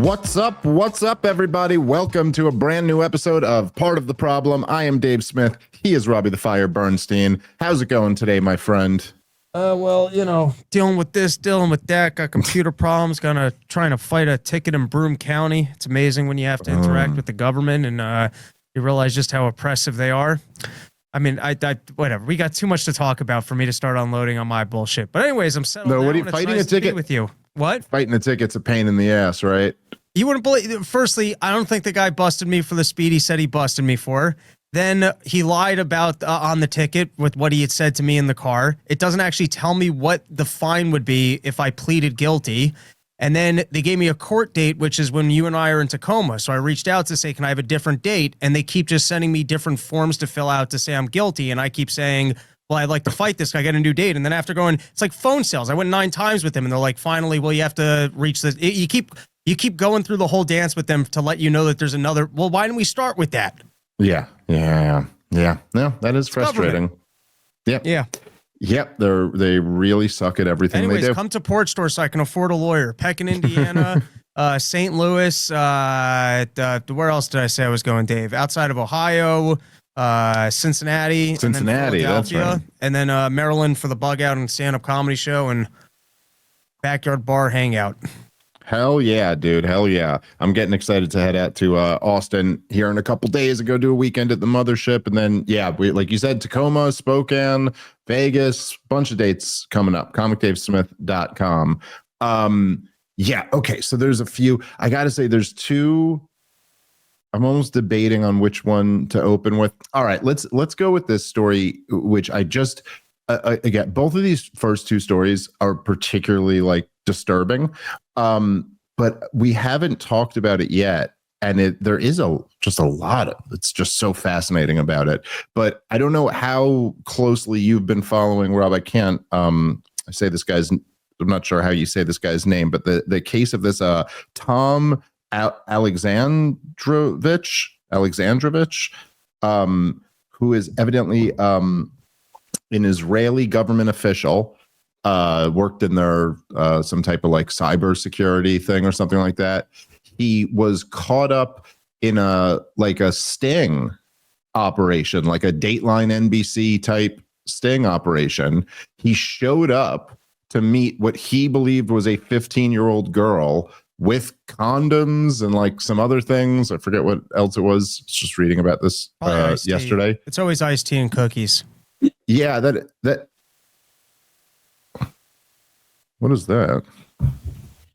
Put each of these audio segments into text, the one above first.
What's up? What's up, everybody? Welcome to a brand new episode of Part of the Problem. I am Dave Smith. He is Robbie the Fire Bernstein. How's it going today, my friend? Well, you know, dealing with this, dealing with that, got computer problems, trying to fight a ticket in Broome County. It's amazing when you have to interact with the government and you realize just how oppressive they are. I mean, whatever. We got too much to talk about for me to start unloading on my bullshit. But anyways, I'm settled. No, what are you fighting a ticket with you? What? Fighting a ticket's a pain in the ass, right? You wouldn't believe. Firstly, I don't think the guy busted me for the speed he said he busted me for. Then he lied about on the ticket with what he had said to me in the car. It doesn't actually tell me what the fine would be if I pleaded guilty. And then they gave me a court date, which is when you and I are in Tacoma. So I reached out to say, can I have a different date? And they keep just sending me different forms to fill out to say I'm guilty. And I keep saying, well, I'd like to fight this guy, get a new date. And then after going, it's like phone sales. I went 9 times with them and they're like, finally, well, you have to reach this. You keep going through the whole dance with them to let you know that there's another. Well, why didn't we start with that? Yeah. No, that is frustrating. Yeah. Yep, they really suck at everything they do. Come to Port Store so I can afford a lawyer. Pekin, Indiana, St. Louis. Where else did I say I was going, Dave? Outside of Ohio, Cincinnati, and then that's right. And then Maryland for the Bug Out and stand-up comedy show and backyard bar hangout. Hell yeah, dude. Hell yeah. I'm getting excited to head out to Austin here in a couple days and go do a weekend at the mothership. And then, we, like you said, Tacoma, Spokane, Vegas, bunch of dates coming up. ComicDaveSmith.com. Okay. So there's a few. I got to say, there's 2. I'm almost debating on which one to open with. All right, let's go with this story, which I just, again, both of these first 2 stories are particularly disturbing. But we haven't talked about it yet. And there is just a lot of, it's just so fascinating about it. But I don't know how closely you've been following, Rob. I can't say this guy's, I'm not sure how you say this guy's name, but the case of this Tom Alexandrovich, who is evidently an Israeli government official, worked in their some type of cyber security thing or something like that. He was caught up in a sting operation, like a Dateline NBC type sting operation. He showed up to meet what he believed was a 15-year-old girl with condoms and some other things. I forget what else it was. I was just reading about this yesterday. It's always iced tea and cookies. Yeah, that. What is that?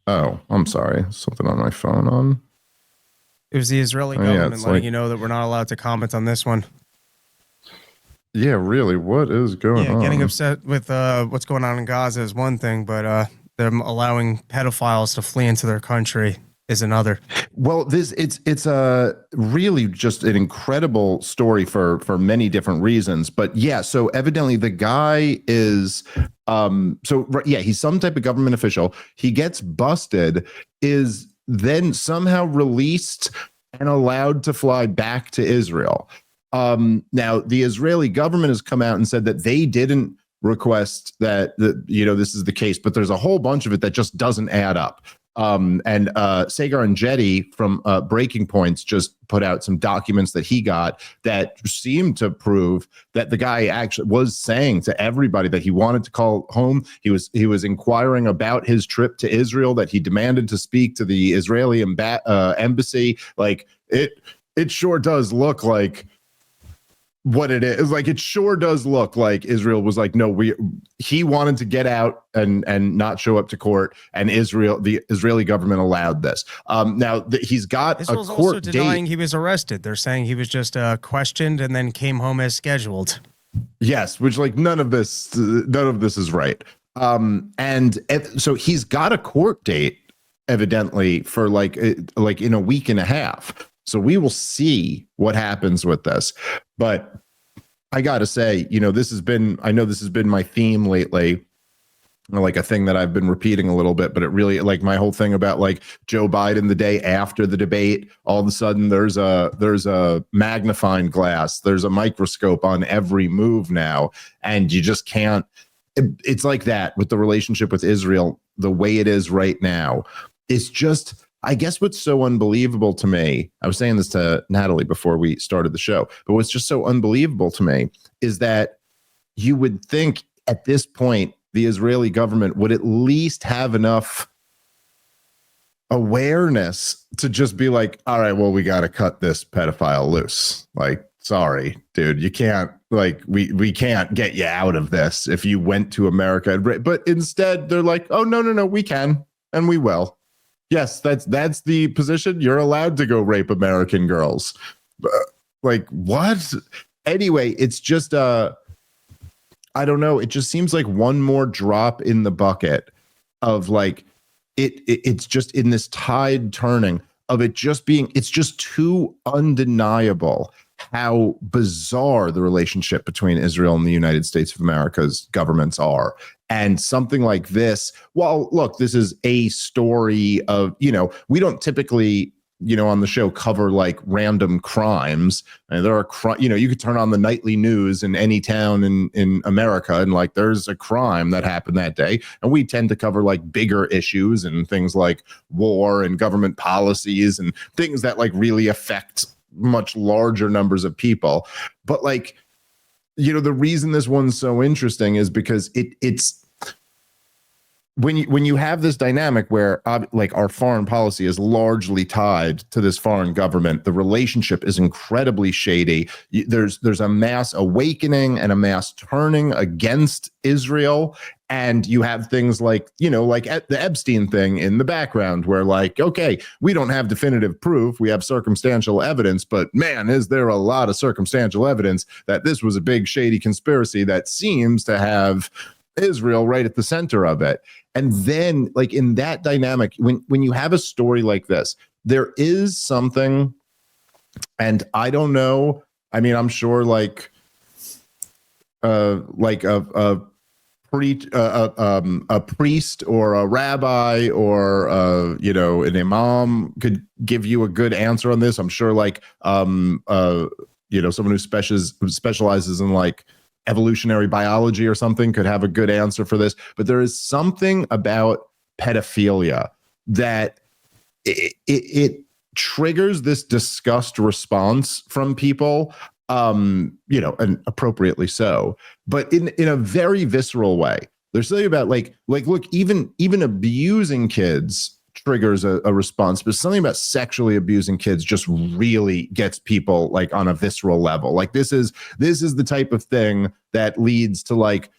Oh, I'm sorry. Something on my phone. It was the Israeli government letting you know that we're not allowed to comment on this one. Yeah, really. What is going on? Getting upset with what's going on in Gaza is one thing, but them allowing pedophiles to flee into their country is another. Well, it's a really just an incredible story for many different reasons. But yeah, so evidently the guy is he's some type of government official. He gets busted, is then somehow released and allowed to fly back to Israel. Now the Israeli government has come out and said that they didn't request that this is the case, but there's a whole bunch of it that just doesn't add up. And Sagar and Jetty from Breaking Points just put out some documents that he got that seemed to prove that the guy actually was saying to everybody that he wanted to call home. He was inquiring about his trip to Israel, that he demanded to speak to the Israeli embassy. It sure does look like what it is. It sure does look like Israel was no, he wanted to get out and not show up to court, and the Israeli government allowed this. Now he's got Israel's a court also denying date. He was arrested. They're saying he was just questioned and then came home as scheduled. Yes, which none of this is right. So he's got a court date evidently for in a week and a half. So we will see what happens with this. But I got to say, this has been my theme lately, a thing that I've been repeating a little bit, but it really, my whole thing about Joe Biden the day after the debate, all of a sudden there's a magnifying glass, there's a microscope on every move now. And you just can't, it's like that with the relationship with Israel, the way it is right now. It's just I guess what's so unbelievable to me, I was saying this to Natalie before we started the show, but what's just so unbelievable to me is that you would think at this point, the Israeli government would at least have enough awareness to just be like, all right, well, we got to cut this pedophile loose. Like, sorry, dude, you can't, like, we can't get you out of this if you went to America. But instead, they're like, oh, no, we can, and we will. Yes, that's the position. You're allowed to go rape American girls. Like, what? Anyway, it's just, I don't know. It just seems like one more drop in the bucket of like, it's just in this tide turning of it just being, it's just too undeniable how bizarre the relationship between Israel and the United States of America's governments are. And something like this, well, look, this is a story of, we don't typically, on the show cover like random crimes. And there are, you could turn on the nightly news in any town in America and like there's a crime that happened that day. And we tend to cover like bigger issues and things like war and government policies and things that like really affect much larger numbers of people. But like, the reason this one's so interesting is because it's when you have this dynamic where like our foreign policy is largely tied to this foreign government, the relationship is incredibly shady. There's a mass awakening and a mass turning against Israel. And you have things like, like the Epstein thing in the background where like, okay, we don't have definitive proof. We have circumstantial evidence, but man, is there a lot of circumstantial evidence that this was a big shady conspiracy that seems to have Israel right at the center of it. And then like in that dynamic, when you have a story like this, there is something, and I don't know, I mean, I'm sure like a priest or a rabbi or an imam could give you a good answer on this. I'm sure like someone who specializes in like evolutionary biology or something could have a good answer for this. But there is something about pedophilia that it triggers this disgust response from people, and appropriately so, but in a very visceral way. There's something about like look, even abusing kids triggers a response, but something about sexually abusing kids just really gets people like on a visceral level. Like this is the type of thing that leads to like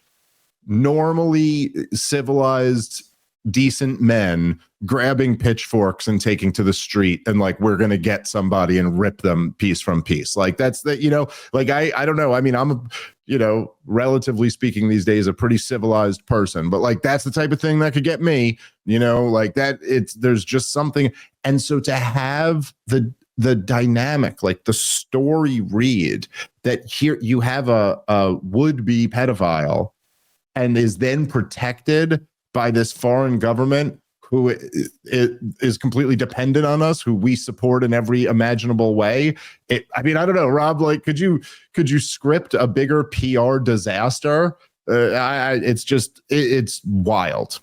normally civilized, decent men grabbing pitchforks and taking to the street and like, we're going to get somebody and rip them piece from piece. Like that's the, like, I don't know. I mean, I'm, relatively speaking these days, a pretty civilized person, but like, that's the type of thing that could get me, like that there's just something. And so to have the dynamic, like the story read that here you have a would-be pedophile and is then protected by this foreign government who is completely dependent on us, who we support in every imaginable way. I mean, I don't know, Rob, like, could you script a bigger PR disaster? It's wild.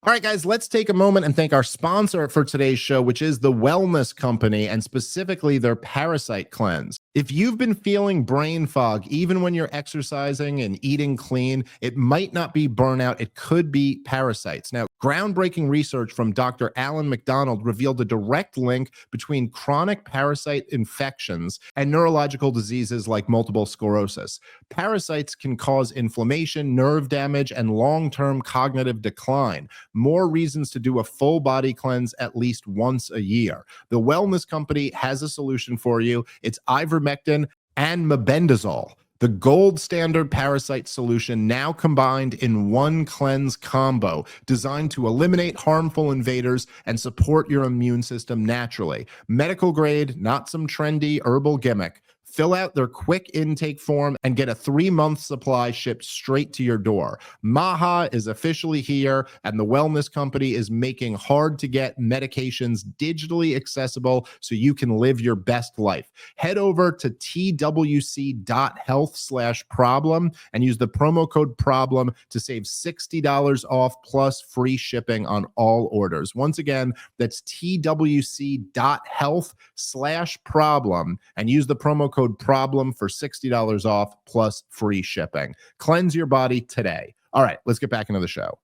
All right, guys, let's take a moment and thank our sponsor for today's show, which is The Wellness Company, and specifically their Parasite Cleanse. If you've been feeling brain fog, even when you're exercising and eating clean, it might not be burnout. It could be parasites. Now, groundbreaking research from Dr. Alan McDonald revealed a direct link between chronic parasite infections and neurological diseases like multiple sclerosis. Parasites can cause inflammation, nerve damage, and long-term cognitive decline. More reasons to do a full body cleanse at least once a year. The Wellness Company has a solution for you. It's ivermectin and mebendazole, the gold standard parasite solution now combined in one cleanse combo designed to eliminate harmful invaders and support your immune system naturally. Medical grade, not some trendy herbal gimmick. Fill out their quick intake form and get a 3-month supply shipped straight to your door. Maha is officially here, and the wellness company is making hard-to-get medications digitally accessible so you can live your best life. Head over to twc.health/problem and use the promo code PROBLEM to save $60 off plus free shipping on all orders. Once again, that's twc.health/problem and use the promo code PROBLEM for $60 off plus free shipping. Cleanse your body today. All right, let's get back into the show.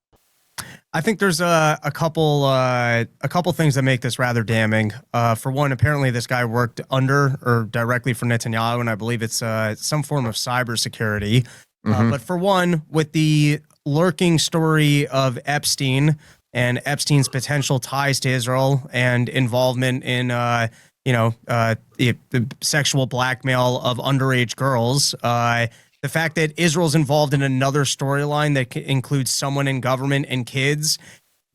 I think there's a couple things that make this rather damning. For one, apparently this guy worked under or directly for Netanyahu, and I believe it's some form of cybersecurity. But for one, with the lurking story of Epstein and Epstein's potential ties to Israel and involvement in the sexual blackmail of underage girls, the fact that Israel's involved in another storyline that includes someone in government and kids,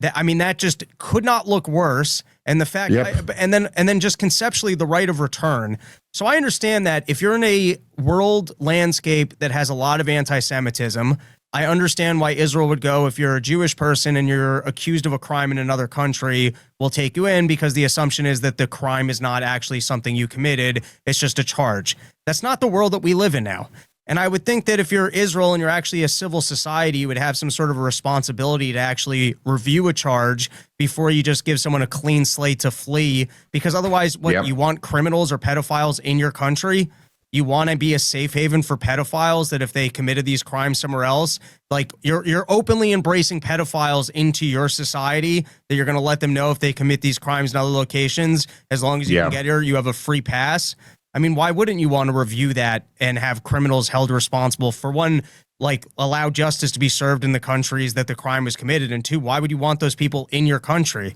that just could not look worse. And the fact, and then just conceptually the right of return. So I understand that if you're in a world landscape that has a lot of anti-Semitism, I understand why Israel would go, if you're a Jewish person and you're accused of a crime in another country, we'll take you in because the assumption is that the crime is not actually something you committed. It's just a charge. That's not the world that we live in now. And I would think that if you're Israel and you're actually a civil society, you would have some sort of a responsibility to actually review a charge before you just give someone a clean slate to flee. Because otherwise, you want criminals or pedophiles in your country? You want to be a safe haven for pedophiles that if they committed these crimes somewhere else, like you're openly embracing pedophiles into your society, that you're going to let them know if they commit these crimes in other locations, as long as you can get here, you have a free pass. I mean, why wouldn't you want to review that and have criminals held responsible for, one, like allow justice to be served in the countries that the crime was committed, and two, why would you want those people in your country?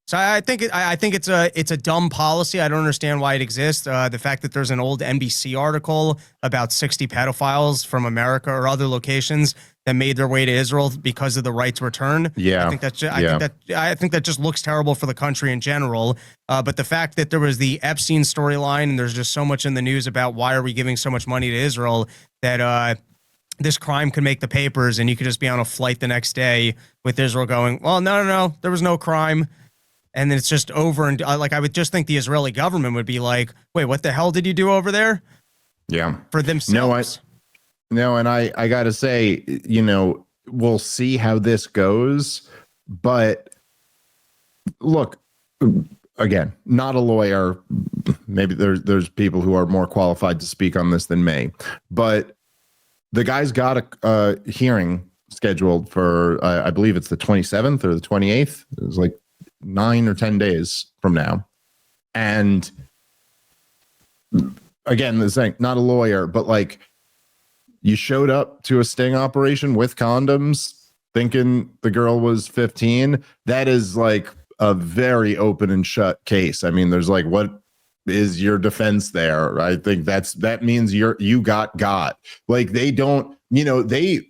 So I think it's a dumb policy. I don't understand why it exists. The fact that there's an old NBC article about 60 pedophiles from America or other locations that made their way to Israel because of the right to return. I think that just looks terrible for the country in general. But the fact that there was the Epstein storyline and there's just so much in the news about why are we giving so much money to Israel that this crime could make the papers and you could just be on a flight the next day with Israel going, well, no, there was no crime. And then it's just over. And I would just think the Israeli government would be like, wait, what the hell did you do over there? Yeah. For themselves. No, and I got to say, we'll see how this goes. But look, again, not a lawyer. Maybe there's people who are more qualified to speak on this than me. But the guy's got a hearing scheduled for, I believe it's the 27th or the 28th. It was like 9 or 10 days from now. And again, this thing, not a lawyer, but like, you showed up to a sting operation with condoms thinking the girl was 15. That is like a very open and shut case. I mean, there's like, what is your defense there? I think that means you got. Like, they don't, the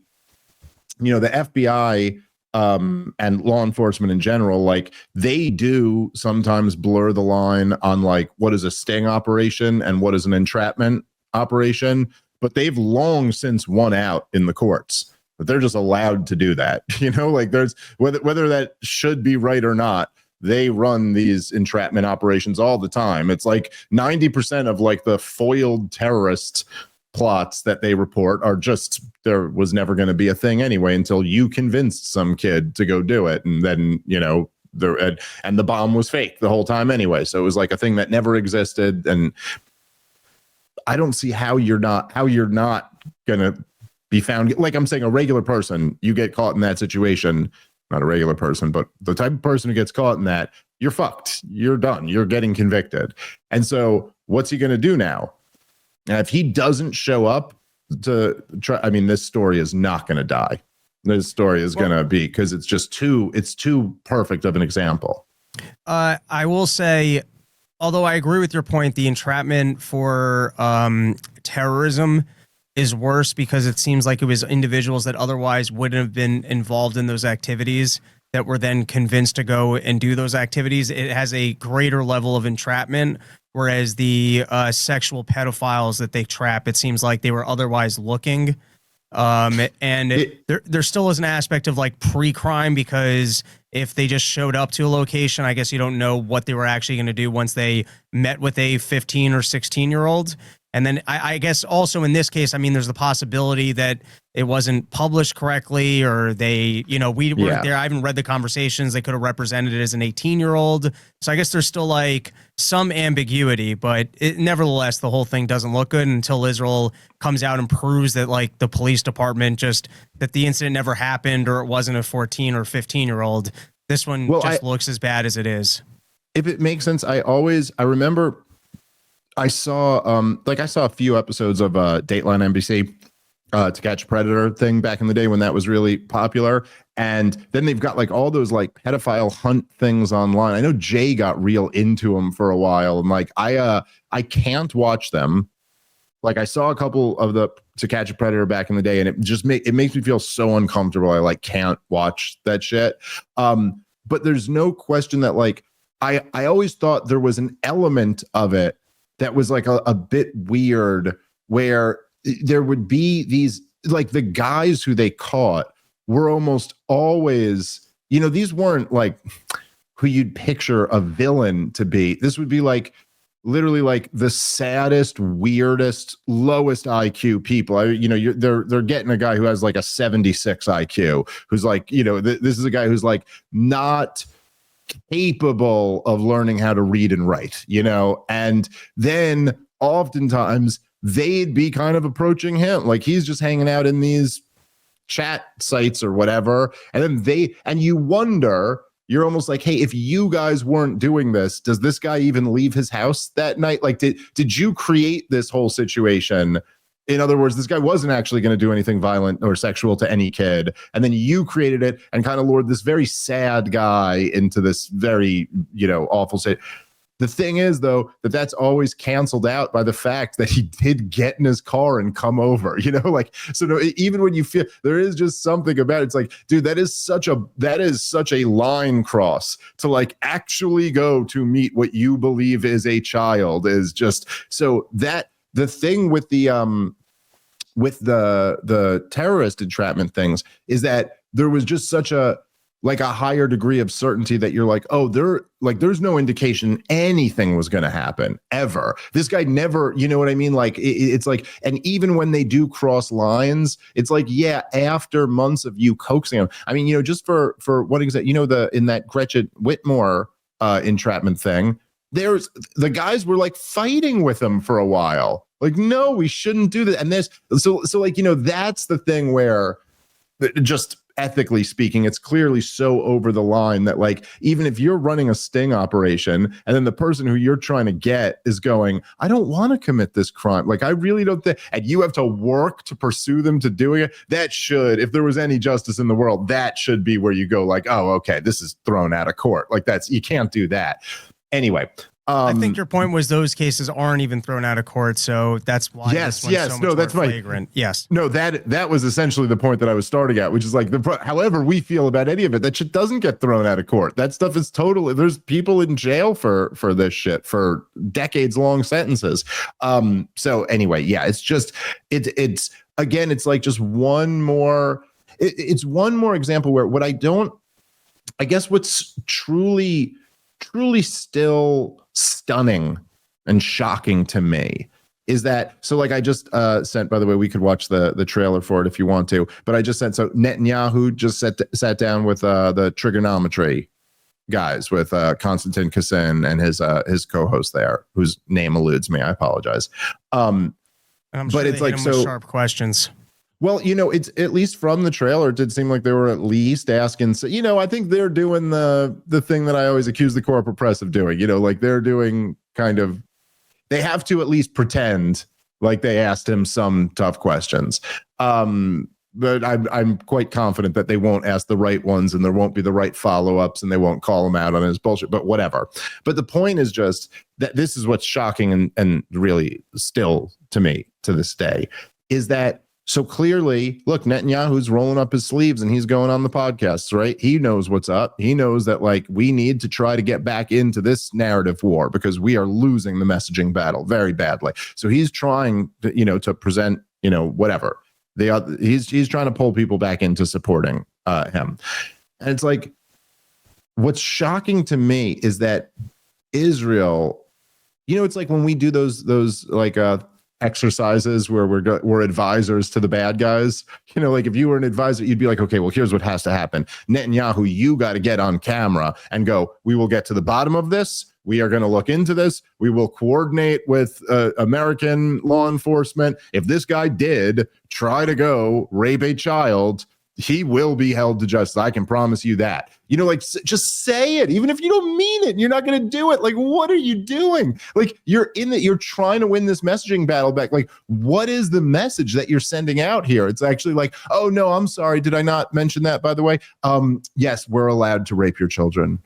FBI and law enforcement in general, like, they do sometimes blur the line on like what is a sting operation and what is an entrapment operation, but they've long since won out in the courts. But they're just allowed to do that. Like, there's whether that should be right or not, they run these entrapment operations all the time. It's like 90% of like the foiled terrorist plots that they report are just, there was never going to be a thing anyway until you convinced some kid to go do it, and then and the bomb was fake the whole time anyway. So it was like a thing that never existed. And I don't see how you're not gonna be found. Like I'm saying, a regular person, you get caught in that situation, not a regular person, but the type of person who gets caught in that, you're fucked. You're done. You're getting convicted. And so what's he gonna do now? And if he doesn't show up to try, I mean, this story is not gonna die. This story is gonna be, because it's too perfect of an example. I will say, although I agree with your point, the entrapment for terrorism is worse because it seems like it was individuals that otherwise wouldn't have been involved in those activities that were then convinced to go and do those activities. It has a greater level of entrapment whereas the sexual pedophiles that they trap, it seems like they were otherwise looking. And there still is an aspect of like pre-crime, because if they just showed up to a location, I guess you don't know what they were actually going to do once they met with a 15 or 16-year-old. And then I guess also in this case, I mean, there's the possibility that it wasn't published correctly, or they, we weren't there. I haven't read the conversations. They could have represented it as an 18-year-old. So I guess there's still like some ambiguity, but nevertheless, the whole thing doesn't look good until Israel comes out and proves that like the police department that the incident never happened, or it wasn't a 14 or 15-year-old. This one looks as bad as it is. If it makes sense, I remember I saw a few episodes of Dateline NBC To Catch a Predator thing back in the day when that was really popular. And then they've got like all those like pedophile hunt things online. I know Jay got real into them for a while, and like I can't watch them. Like I saw a couple of the To Catch a Predator back in the day, and it just makes me feel so uncomfortable. I like can't watch that shit. But there's no question that like I always thought there was an element of it that was like a bit weird, where there would be these, like the guys who they caught were almost always, these weren't like who you'd picture a villain to be. This would be like literally like the saddest, weirdest, lowest IQ people. They're getting a guy who has like a 76 IQ, who's like, this is a guy who's like not capable of learning how to read and write, and then oftentimes they'd be kind of approaching him like he's just hanging out in these chat sites or whatever, and then you wonder, you're almost like, hey, if you guys weren't doing this, does this guy even leave his house that night? Like did you create this whole situation? In other words, this guy wasn't actually going to do anything violent or sexual to any kid, and then you created it and kind of lured this very sad guy into this very, awful state. The thing is, though, that's always canceled out by the fact that he did get in his car and come over, so no, even when you feel there is just something about it, it's like, dude, that is such a line cross to like actually go to meet what you believe is a child is just so that. The thing with the terrorist entrapment things is that there was just such a higher degree of certainty that you're like, oh, there's no indication anything was going to happen ever. This guy never, you know what I mean? Like it's like, and even when they do cross lines, it's like, yeah, after months of you coaxing him. I mean, just for one example, in that Gretchen Whitmore entrapment thing, there's the guys were like fighting with him for a while. Like, no, we shouldn't do that. And there's so like, that's the thing where just ethically speaking, it's clearly so over the line that like, even if you're running a sting operation and then the person who you're trying to get is going, I don't want to commit this crime. Like, I really don't think, and you have to work to pursue them to doing it. That should, if there was any justice in the world, that should be where you go like, oh, okay, this is thrown out of court. Like you can't do that. Anyway, I think your point was those cases aren't even thrown out of court, so that's why. Yes, this one's so much that's more right. flagrant. Yes, no, that was essentially the point that I was starting at, which is like however we feel about any of it, that shit doesn't get thrown out of court. That stuff is totally. There's people in jail for this shit for decades long sentences. So anyway, yeah, it's just it's again, it's like just one more. It's one more example where I guess what's truly still stunning and shocking to me is that, so like I just sent, by the way, we could watch the trailer for it if you want to, but I just sent, so Netanyahu just sat down with the trigonometry guys, with Konstantin Kassin and his co-host there, whose name eludes me. I apologize. I'm sure but it's like, so sharp questions. Well, it's at least from the trailer, it did seem like they were at least asking. So, I think they're doing the thing that I always accuse the corporate press of doing. Like they're doing kind of, they have to at least pretend like they asked him some tough questions. But I'm quite confident that they won't ask the right ones, and there won't be the right follow-ups, and they won't call him out on his bullshit. But whatever. But the point is just that this is what's shocking and really still to me to this day is that So clearly, look, Netanyahu's rolling up his sleeves and he's going on the podcasts, right? He knows what's up. He knows that, like, we need to try to get back into this narrative war because we are losing the messaging battle very badly. So he's trying to, to present, whatever. He's trying to pull people back into supporting him. And it's like, what's shocking to me is that Israel, it's like when we do those like exercises where we're advisors to the bad guys, like if you were an advisor, you'd be like, okay, well, here's what has to happen. Netanyahu, you got to get on camera and go, we will get to the bottom of this. We are going to look into this. We will coordinate with American law enforcement. If this guy did try to go rape a child, he will be held to justice. I can promise you that. Just say it, even if you don't mean it. You're not going to do it. Like, what are you doing? Like, you're trying to win this messaging battle back. Like, what is the message that you're sending out here? It's actually like, oh no, I'm sorry. Did I not mention that, by the way? Yes, we're allowed to rape your children.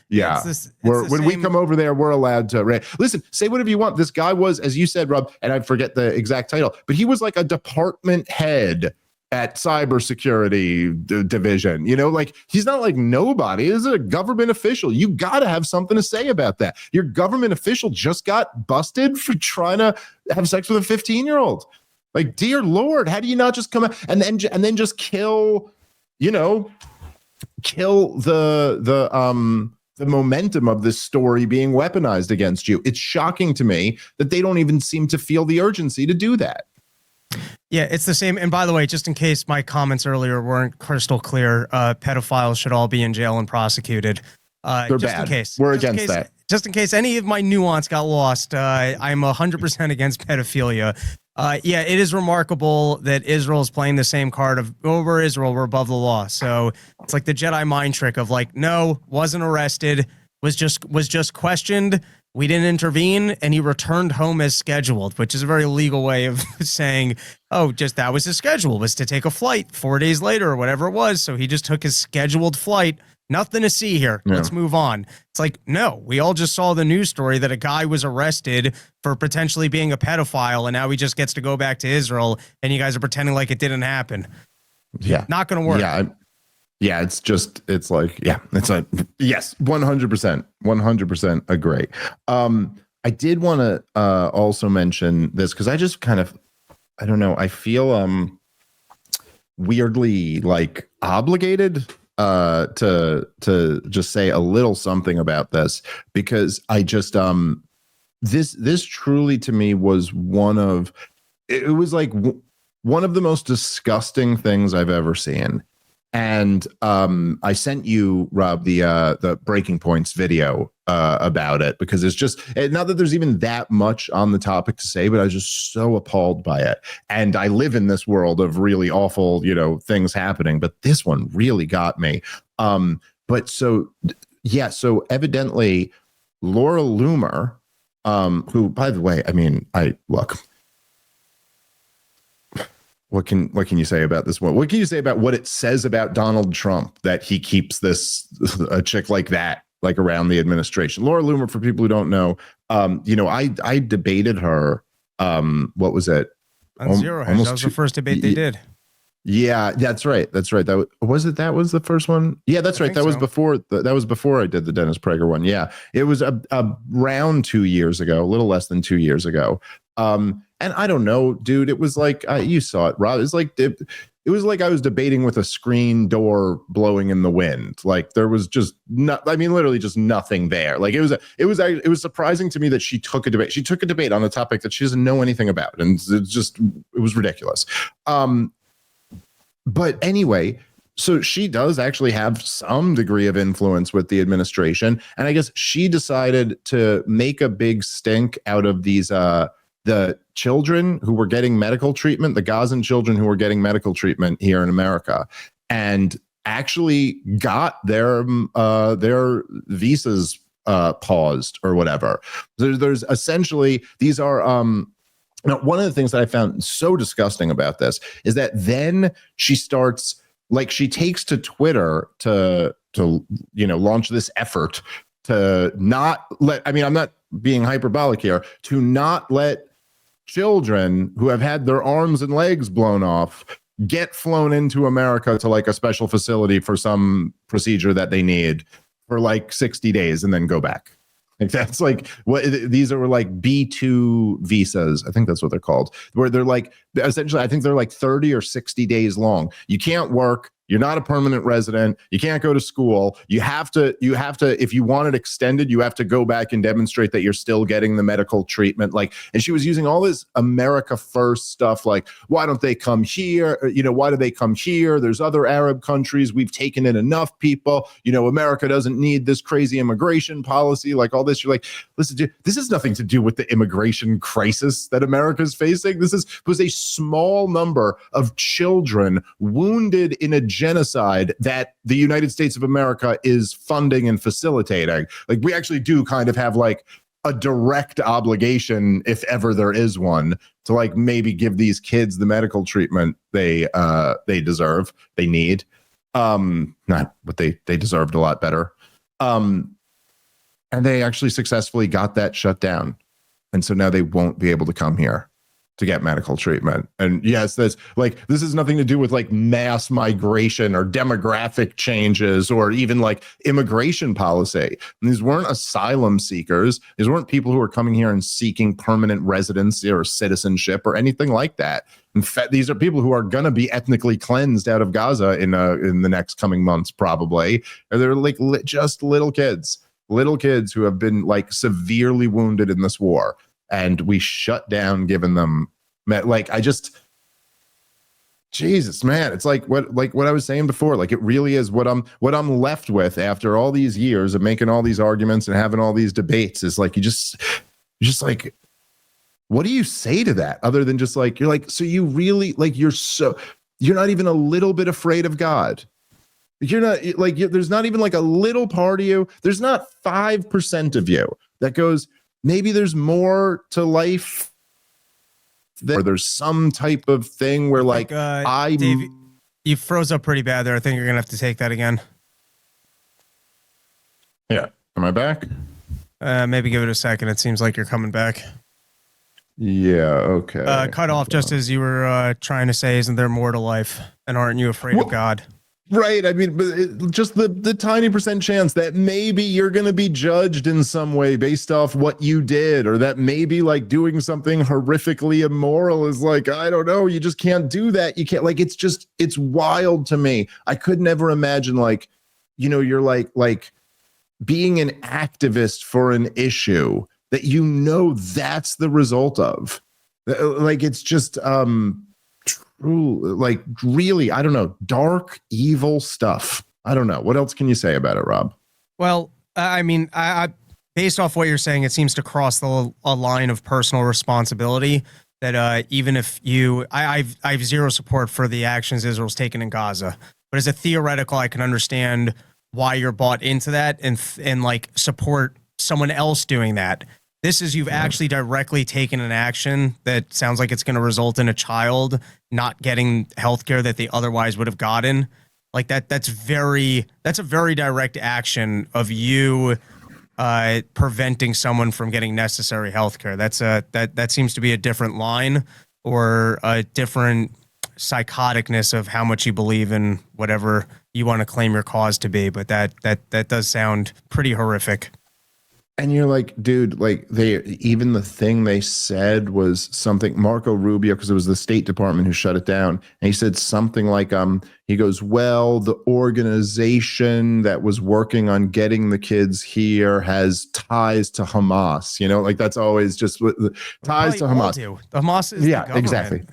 Yeah. When we come over there, we're allowed to rape. Listen, say whatever you want. This guy was, as you said, Rob, and I forget the exact title, but he was like a department head at cybersecurity division, like he's not like nobody. He's a government official. You got to have something to say about that. Your government official just got busted for trying to have sex with a 15-year-old. Like, dear Lord, how do you not just come out and then just kill the momentum of this story being weaponized against you? It's shocking to me that they don't even seem to feel the urgency to do that. Yeah, it's the same. And by the way, just in case my comments earlier weren't crystal clear, pedophiles should all be in jail and prosecuted. They're just bad. In case. We're against that. Just in case any of my nuance got lost, I'm 100% against pedophilia. Yeah, it is remarkable that Israel is playing the same card of, oh, we're Israel, we're above the law. So it's like the Jedi mind trick of like, no, wasn't arrested, was just questioned. We didn't intervene, and he returned home as scheduled, which is a very legal way of saying, oh, just that was his schedule, was to take a flight 4 days later or whatever it was. So he just took his scheduled flight. Nothing to see here. Yeah. Let's move on. It's like, no, we all just saw the news story that a guy was arrested for potentially being a pedophile, and now he just gets to go back to Israel, and you guys are pretending like it didn't happen. Yeah. Not going to work. Yeah, it's a yes, 100% agree. I did want to also mention this because I just kind of, I don't know, I feel weirdly like obligated to just say a little something about this because I just this truly to me was one of the most disgusting things I've ever seen. And I sent you, Rob, the Breaking Points video about it because it's just not that there's even that much on the topic to say, but I was just so appalled by it. And I live in this world of really awful, things happening, but this one really got me. So evidently Laura Loomer, who, by the way, I mean, What can you say about this one? What can you say about what it says about Donald Trump that he keeps a chick like that like around the administration? Laura Loomer, for people who don't know, I debated her. What was it? On Zero Hedge. That was the first debate they did. Yeah, that's right. That was the first one. Yeah, that's right. That was before. That was before I did the Dennis Prager one. Yeah, it was around 2 years ago, a little less than 2 years ago. And I don't know, dude, it was like, you saw it, Rob. It was like I was debating with a screen door blowing in the wind. Like there was just literally just nothing there. Like it was surprising to me that she took a debate. She took a debate on a topic that she doesn't know anything about. And it was ridiculous. But anyway, so she does actually have some degree of influence with the administration. And I guess she decided to make a big stink out of these, the children who were getting medical treatment, the Gazan children who were getting medical treatment here in America, and actually got their visas paused or whatever. There's essentially, these are now, one of the things that I found so disgusting about this is that then she starts, like, she takes to Twitter to launch this effort to not let, I'm not being hyperbolic here, to not let children who have had their arms and legs blown off get flown into America to like a special facility for some procedure that they need for like 60 days and then go back. Like that's like what these are like B2 visas. I think that's what they're called, where they're like essentially, I think they're like 30 or 60 days long. You can't work. You're not a permanent resident. You can't go to school. You have to, if you want it extended, you have to go back and demonstrate that you're still getting the medical treatment. Like, and she was using all this America first stuff. Like, why don't they come here? You know, why do they come here? There's other Arab countries. We've taken in enough people. You know, America doesn't need this crazy immigration policy, like all this. You're like, listen, dude, this has nothing to do with the immigration crisis that America's facing. This was a small number of children wounded in a genocide that the United States of America is funding and facilitating. Like, we actually do kind of have like a direct obligation, if ever there is one, to like maybe give these kids the medical treatment they deserve, they need. Not what they deserved, a lot better. And they actually successfully got that shut down. And so now they won't be able to come here to get medical treatment. And yes, this is nothing to do with like mass migration or demographic changes or even like immigration policy. And these weren't asylum seekers. These weren't people who are coming here and seeking permanent residency or citizenship or anything like that. In fact, these are people who are going to be ethnically cleansed out of Gaza in the next coming months, probably. Or they're like just little kids who have been like severely wounded in this war. And we shut down giving them, like, Jesus, man, it's like what I was saying before. Like, it really is what I'm left with after all these years of making all these arguments and having all these debates is like, you just like, what do you say to that other than just like, you're like, so you really like, you're not even a little bit afraid of God. You're not like, there's not even like a little part of you. There's not 5% of you that goes, maybe there's more to life, or there's some type of thing where like Dave, you froze up pretty bad there. I think you're gonna have to take that again. Yeah, am I back? Maybe give it a second. It seems like you're coming back. Yeah, okay. Cut off just as you were trying to say, isn't there more to life? And aren't you afraid of God? Right. I mean, but just the tiny percent chance that maybe you're going to be judged in some way based off what you did, or that maybe like doing something horrifically immoral is like, I don't know, you just can't do that. You can't, like, it's wild to me. I could never imagine like, you know, you're like being an activist for an issue that, you know, that's the result of. Like, it's just, like really, I don't know, dark, evil stuff. I don't know. What else can you say about it, Rob? Well, I mean, I based off what you're saying, it seems to cross a line of personal responsibility that even if I have zero support for the actions Israel's taken in Gaza, but as a theoretical, I can understand why you're bought into that and like support someone else doing that. This is, you've actually directly taken an action that sounds like it's going to result in a child not getting healthcare that they otherwise would have gotten. Like that's a very direct action of you preventing someone from getting necessary healthcare. That seems to be a different line or a different psychoticness of how much you believe in whatever you want to claim your cause to be. But that does sound pretty horrific. And you're like, dude, like even the thing they said was something, Marco Rubio, because it was the State Department who shut it down. And he said something like, he goes, well, the organization that was working on getting the kids here has ties to Hamas. You know, like that's always just what ties to Hamas. Hamas is the government. Exactly.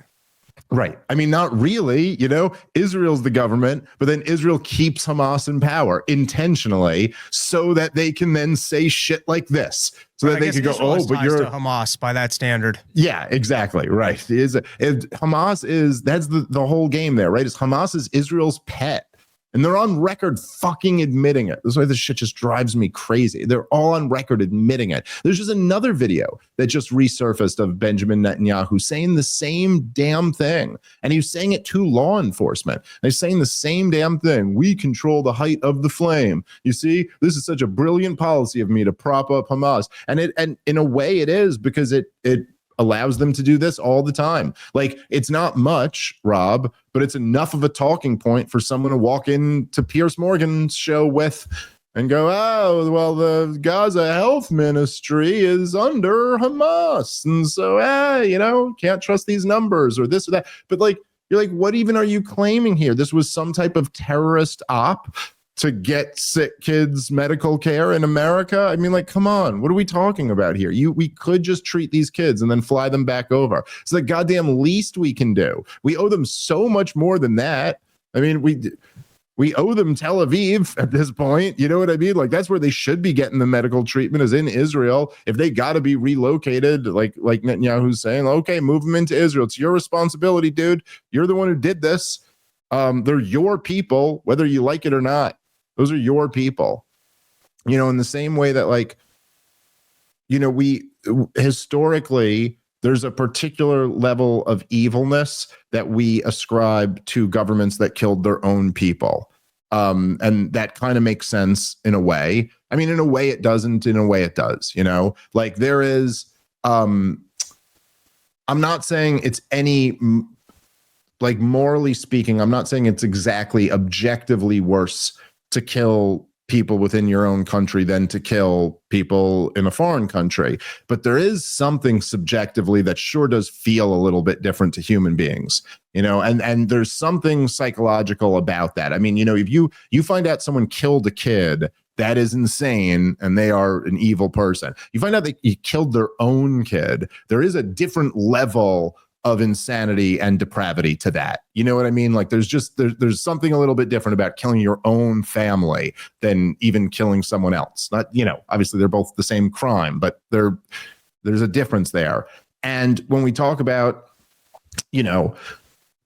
Right. I mean, not really, you know, Israel's the government, but then Israel keeps Hamas in power intentionally so that they can then say shit like this. So that they can go, oh, but you're Hamas by that standard. Yeah, exactly. Right. Hamas is, that's the whole game there, right? Hamas is Israel's pet. And they're on record fucking admitting it. This is why this shit just drives me crazy. They're all on record admitting it. There's just another video that just resurfaced of Benjamin Netanyahu saying the same damn thing. And he was saying it to law enforcement. And he's saying the same damn thing. We control the height of the flame. You see, this is such a brilliant policy of me to prop up Hamas. And in a way it is, because it allows them to do this all the time. Like, it's not much, Rob, but it's enough of a talking point for someone to walk into Piers Morgan's show with and go, oh, well, the Gaza health ministry is under Hamas. And so, you know, can't trust these numbers or this or that. But like, you're like, what even are you claiming here? This was some type of terrorist op to get sick kids medical care in America? I mean, like, come on, what are we talking about here? We could just treat these kids and then fly them back over. It's the goddamn least we can do. We owe them so much more than that. I mean, we owe them Tel Aviv at this point. You know what I mean? Like, that's where they should be getting the medical treatment, is in Israel. If they got to be relocated, like Netanyahu's saying, okay, move them into Israel. It's your responsibility, dude. You're the one who did this. They're your people, whether you like it or not. Those are your people. You know, in the same way that, like, you know, we historically, there's a particular level of evilness that we ascribe to governments that killed their own people. And that kind of makes sense in a way. I mean, in a way it doesn't, in a way it does, you know, like there is, I'm not saying it's any, like, morally speaking, I'm not saying it's exactly objectively worse to kill people within your own country than to kill people in a foreign country. But there is something subjectively that sure does feel a little bit different to human beings, you know, and there's something psychological about that. I mean, you know, if you find out someone killed a kid, that is insane, and they are an evil person. You find out that you killed their own kid, there is a different level of insanity and depravity to that. You know what I mean? Like, there's something a little bit different about killing your own family than even killing someone else. Not, you know, obviously they're both the same crime, but there's a difference there. And when we talk about, you know,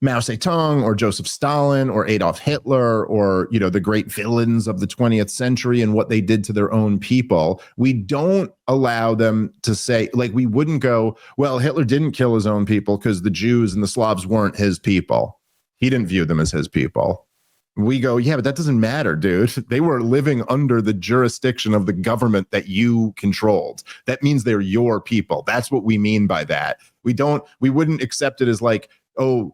Mao Zedong or Joseph Stalin or Adolf Hitler or, you know, the great villains of the 20th century and what they did to their own people, we don't allow them to say, like, we wouldn't go, well, Hitler didn't kill his own people because the Jews and the Slavs weren't his people. He didn't view them as his people. We go, yeah, but that doesn't matter, dude. They were living under the jurisdiction of the government that you controlled. That means they're your people. That's what we mean by that. We wouldn't accept it as like, oh,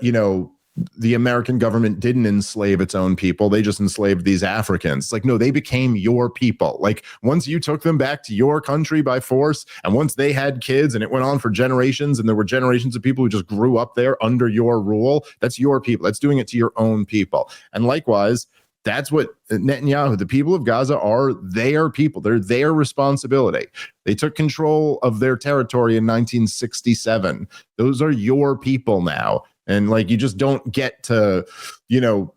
you know, the American government didn't enslave its own people. They just enslaved these Africans. Like, no, they became your people. Like, once you took them back to your country by force, and once they had kids and it went on for generations, and there were generations of people who just grew up there under your rule, that's your people. That's doing it to your own people. And likewise, that's what Netanyahu, the people of Gaza, are their people. They're their responsibility. They took control of their territory in 1967. Those are your people now. And like, you just don't get to, you know,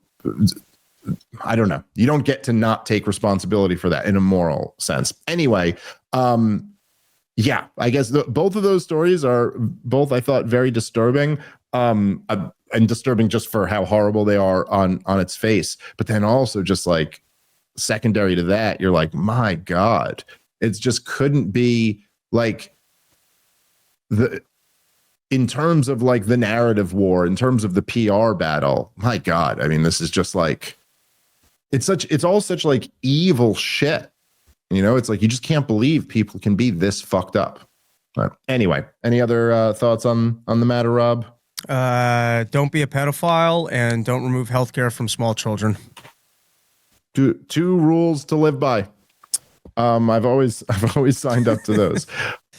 I don't know. You don't get to not take responsibility for that in a moral sense. Anyway, yeah, I guess both of those stories are both, I thought, very disturbing. And disturbing just for how horrible they are on its face. But then also just like secondary to that, you're like, my God, it just couldn't be like in terms of like the narrative war, in terms of the PR battle, my God, I mean, this is just like, it's all such like evil shit. You know, it's like, you just can't believe people can be this fucked up. But anyway, any other thoughts on the matter, Rob? Don't be a pedophile and don't remove healthcare from small children. Two rules to live by. I've always signed up to those.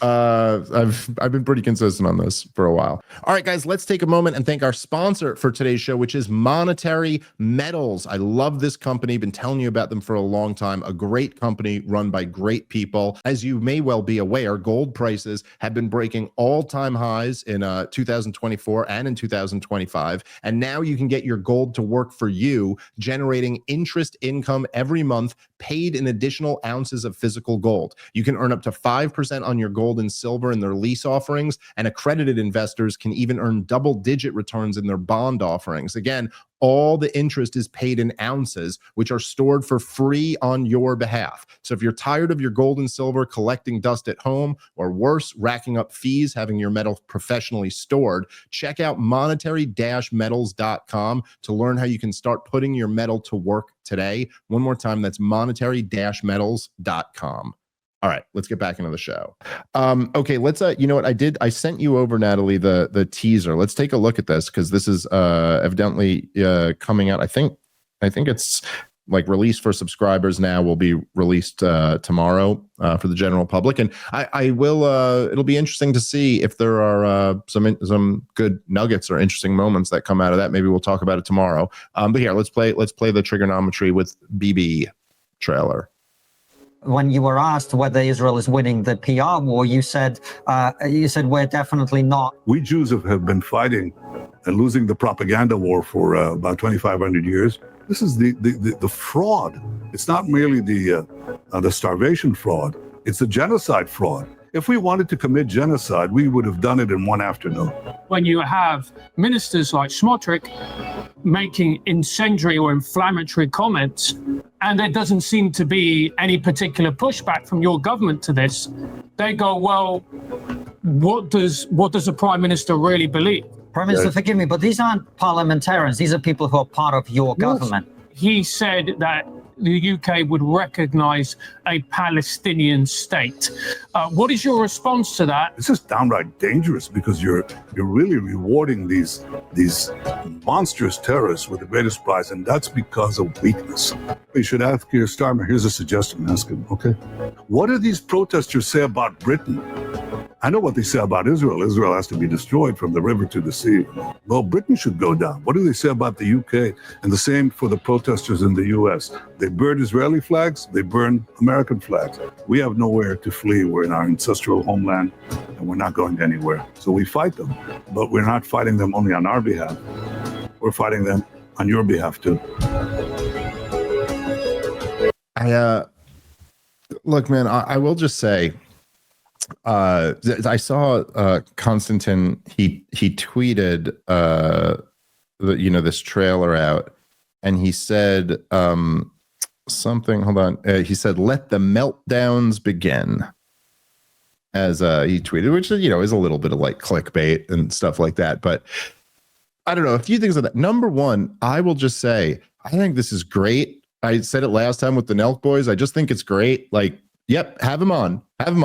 I've been pretty consistent on this for a while. All right, guys, let's take a moment and thank our sponsor for today's show, which is Monetary Metals. I love this company. Been telling you about them for a long time. A great company run by great people. As you may well be aware, gold prices have been breaking all-time highs in 2024 and in 2025. And now you can get your gold to work for you, generating interest income every month, paid in additional ounces of physical gold. You can earn up to 5% on your gold and silver in their lease offerings, and accredited investors can even earn double-digit returns in their bond offerings. Again, all the interest is paid in ounces, which are stored for free on your behalf. So if you're tired of your gold and silver collecting dust at home, or worse, racking up fees having your metal professionally stored, check out monetary-metals.com to learn how you can start putting your metal to work today. One more time, that's monetary-metals.com. All right, let's get back into the show. Okay, let's you know what I sent you over, Natalie, the teaser. Let's take a look at this, because this is evidently coming out. I think it's like released for subscribers now, will be released tomorrow for the general public. And I will it'll be interesting to see if there are some good nuggets or interesting moments that come out of that. Maybe we'll talk about it tomorrow. But here, let's play the trigonometry with BB trailer. When you were asked whether Israel is winning the PR war, you said we're definitely not. We Jews have been fighting and losing the propaganda war for about 2,500 years. This is the fraud. It's not merely the starvation fraud. It's the genocide fraud. If we wanted to commit genocide, we would have done it in one afternoon. When you have ministers like Smotrich making incendiary or inflammatory comments, and there doesn't seem to be any particular pushback from your government to this, they go, well, what does the Prime Minister really believe? Prime Minister, forgive me, but these aren't parliamentarians. These are people who are part of your government. He said that the UK would recognize a Palestinian state. What is your response to that? This is downright dangerous, because you're really rewarding these monstrous terrorists with the greatest prize, and that's because of weakness. You should ask Keir Starmer. Here's a suggestion. Ask him, okay? What do these protesters say about Britain? I know what they say about Israel. Israel has to be destroyed from the river to the sea. Well, Britain should go down. What do they say about the UK? And the same for the protesters in the US. They burn Israeli flags, they burn American flags. We have nowhere to flee. We're in our ancestral homeland, and we're not going anywhere. So we fight them, but we're not fighting them only on our behalf. We're fighting them on your behalf too. Look, man, I will just say, I saw Konstantin, he tweeted this trailer out, and he said something, hold on, he said, "Let the meltdowns begin," as he tweeted, which is a little bit of like clickbait and stuff like that. But I don't know, a few things of that. Number one, I will just say, I think this is great. I said it last time with the Nelk boys. I just think it's great. Like, yep, have him on. And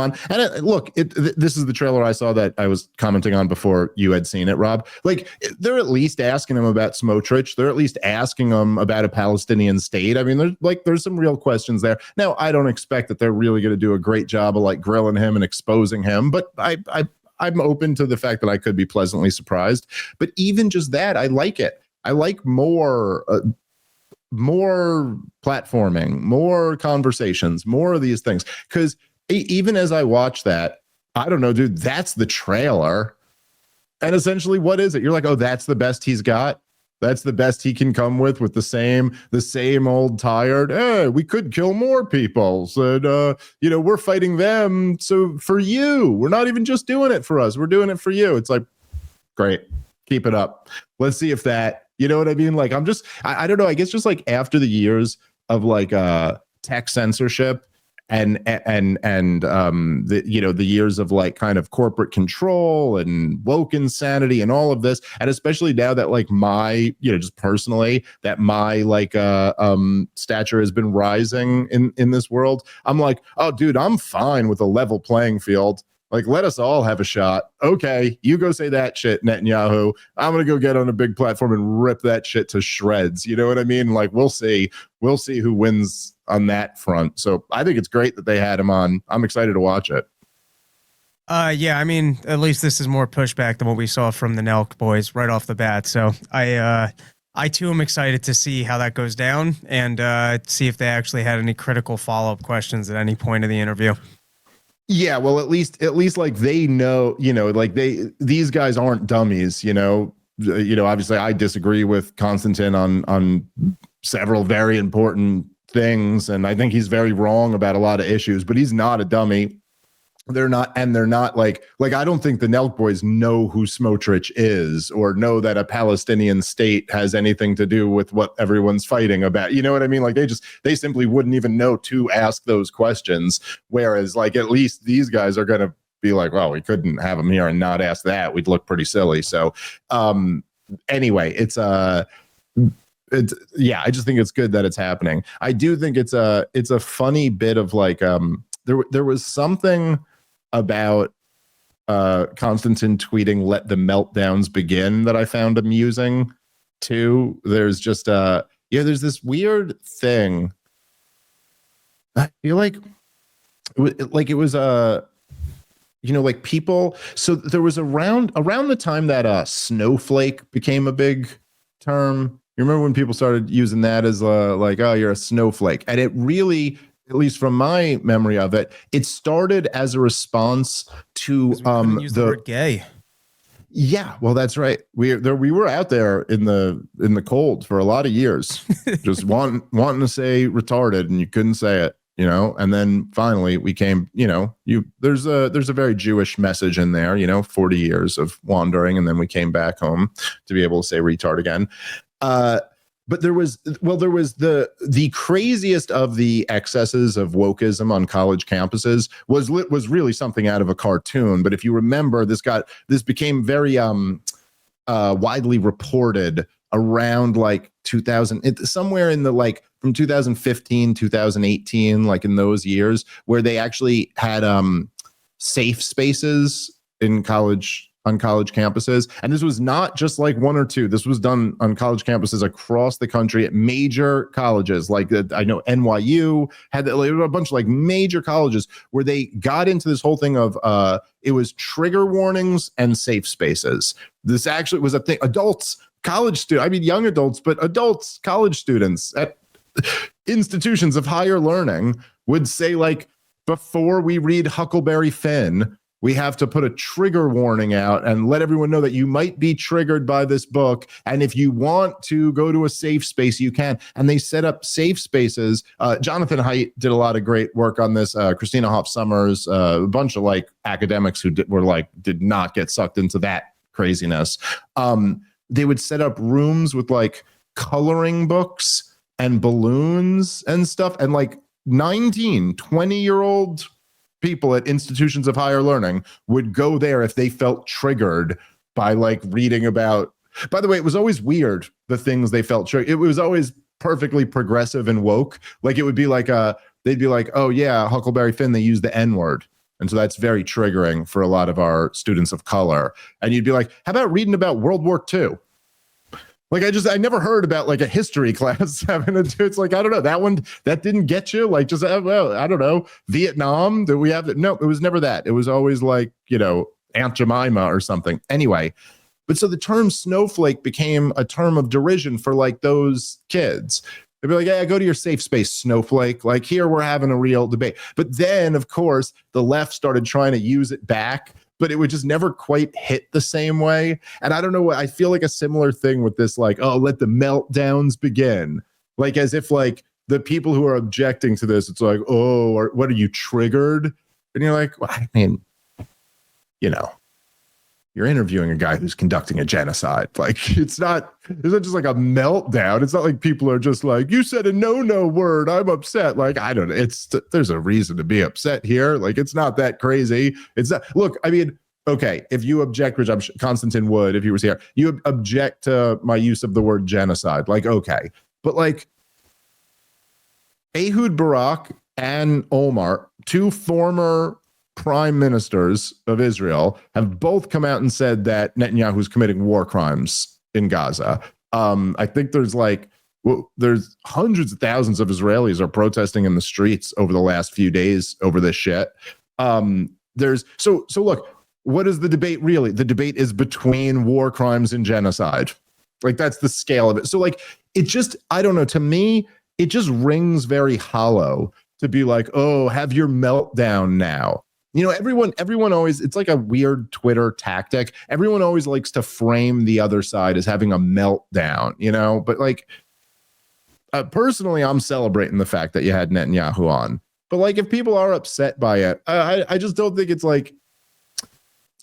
look, this is the trailer I saw that I was commenting on before you had seen it, Rob. Like, they're at least asking him about Smotrich. They're at least asking him about a Palestinian state. I mean, there's some real questions there. Now, I don't expect that they're really going to do a great job of like grilling him and exposing him, but I'm open to the fact that I could be pleasantly surprised. But even just that, I like it. I like more platforming, more conversations, more of these things. Because even as I watch that, I don't know, dude, that's the trailer. And essentially, what is it? You're like, oh, that's the best he's got. That's the best he can come with the same old tired, hey, we could kill more people. So, we're fighting them. So for you, we're not even just doing it for us. We're doing it for you. It's like, great. Keep it up. Let's see if that, you know what I mean? Like, I don't know. I guess just like after the years of like tech censorship and the years of like kind of corporate control and woke insanity and all of this, and especially now that like my, just personally, that my like stature has been rising in this world, I'm like, oh dude, I'm fine with a level playing field. Like, let us all have a shot. Okay, you go say that shit, Netanyahu. I'm going to go get on a big platform and rip that shit to shreds. You know what I mean? Like, we'll see who wins on that front. So I think it's great that they had him on. I'm excited to watch it. Yeah, I mean, at least this is more pushback than what we saw from the Nelk boys right off the bat. So I too am excited to see how that goes down and see if they actually had any critical follow-up questions at any point of the interview. Yeah, well, at least like they know, like these guys aren't dummies, obviously I disagree with Konstantin on several very important things, and I think he's very wrong about a lot of issues, but he's not a dummy. They're not like I don't think the Nelk boys know who Smotrich is or know that a Palestinian state has anything to do with what everyone's fighting about. You know what I mean? Like they simply wouldn't even know to ask those questions. Whereas like at least these guys are going to be like, well, we couldn't have him here and not ask that. We'd look pretty silly. So anyway, it's I just think it's good that it's happening. I do think it's a funny bit of like there was something about Konstantin tweeting "Let the meltdowns begin" that I found amusing too. There's just there's this weird thing. I feel like it was like people. So there was around the time that snowflake became a big term. You remember when people started using that as like, oh, you're a snowflake, and it really, at least from my memory of it, it started as a response to use the word gay. Yeah, well, that's right. We were out there in the cold for a lot of years, just wanting to say retarded, and you couldn't say it, And then finally, we came. There's a very Jewish message in there. 40 years of wandering, and then we came back home to be able to say retard again. But there was the craziest of the excesses of wokeism on college campuses was really something out of a cartoon. But if you remember, this became very widely reported around like 2000, somewhere in the like from 2015, 2018, like in those years, where they actually had safe spaces on college campuses. And this was not just like one or two. This was done on college campuses across the country at major colleges. Like I know NYU had a bunch of like major colleges where they got into this whole thing of it was trigger warnings and safe spaces. This actually was a thing. Adults, college students, I mean young adults, but adults, college students at institutions of higher learning would say, like, before we read Huckleberry Finn, we have to put a trigger warning out and let everyone know that you might be triggered by this book. And if you want to go to a safe space, you can. And they set up safe spaces. Jonathan Haidt did a lot of great work on this. Christina Hoff Sommers, a bunch of like academics who did not get sucked into that craziness. They would set up rooms with like coloring books and balloons and stuff. And like 20-year-old people at institutions of higher learning would go there if they felt triggered by like reading about. By the way, it was always weird, the things they felt triggered. It was always perfectly progressive and woke. Like it would be like they'd be like, oh yeah, Huckleberry Finn, they use the N-word. And so that's very triggering for a lot of our students of color. And you'd be like, how about reading about World War II? Like I never heard about like a history class having to do. It's like, I don't know, that didn't get you. Like just, well, I don't know, Vietnam, that we have. No, it was never that. It was always like, Aunt Jemima or something. Anyway, but so the term snowflake became a term of derision for like those kids. They'd be like, yeah, go to your safe space, snowflake. Like here we're having a real debate. But then, of course, the left started trying to use it back, but it would just never quite hit the same way. And I don't know, I feel like a similar thing with this, like, oh, let the meltdowns begin. Like as if like the people who are objecting to this, it's like, oh, or what, are you triggered? And you're like, well, I mean, you're interviewing a guy who's conducting a genocide. Like it's not just like a meltdown. It's not like people are just like, you said a no word, I'm upset. Like, I don't know. There's a reason to be upset here. Like, it's not that crazy. It's not, look, I mean, okay, if you object, which I'm Konstantin would, if he was here, you object to my use of the word genocide. Like, okay. But like Ehud Barak and Omar, two former prime ministers of Israel, have both come out and said that Netanyahu is committing war crimes in Gaza. I think there's hundreds of thousands of Israelis are protesting in the streets over the last few days over this shit. So look, what is the debate really? The debate is between war crimes and genocide. Like that's the scale of it. So like, it just, I don't know, to me, it just rings very hollow to be like, oh, have your meltdown now. Everyone always, it's like a weird Twitter tactic. Everyone always likes to frame the other side as having a meltdown, but like, personally, I'm celebrating the fact that you had Netanyahu on. But like, if people are upset by it, I just don't think it's like,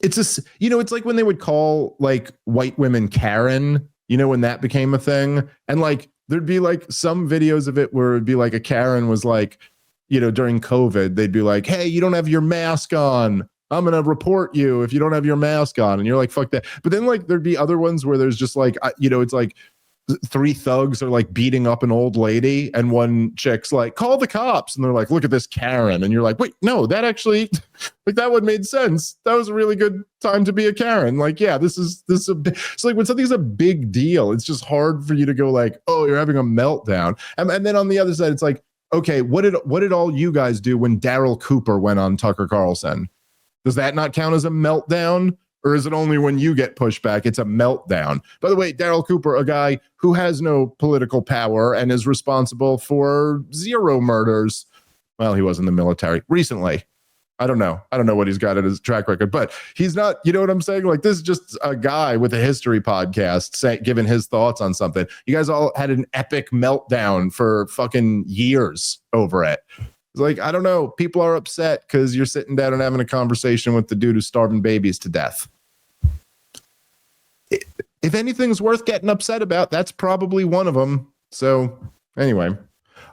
it's like when they would call like white women Karen, when that became a thing. And like, there'd be like some videos of it where it'd be like a Karen was like, during COVID, they'd be like, hey, you don't have your mask on. I'm going to report you if you don't have your mask on. And you're like, fuck that. But then like, there'd be other ones where there's just like, it's like, three thugs are like beating up an old lady, and one chick's like, call the cops, and they're like, look at this Karen, and you're like, wait, no, that actually like that would made sense. That was a really good time to be a Karen. Like, yeah, this is it's like when something's a big deal, it's just hard for you to go like, oh, you're having a meltdown. And then on the other side, it's like, okay, what did all you guys do when Daryl Cooper went on Tucker Carlson? Does that not count as a meltdown? Or is it only when you get pushed back, it's a meltdown? By the way, Daryl Cooper, a guy who has no political power and is responsible for 0 murders. Well, he was in the military recently. I don't know what he's got in his track record, but he's not, you know what I'm saying? Like, this is just a guy with a history podcast giving his thoughts on something. You guys all had an epic meltdown for fucking years over it. It's like, I don't know. People are upset because you're sitting down and having a conversation with the dude who's starving babies to death. If anything's worth getting upset about, that's probably one of them. So anyway.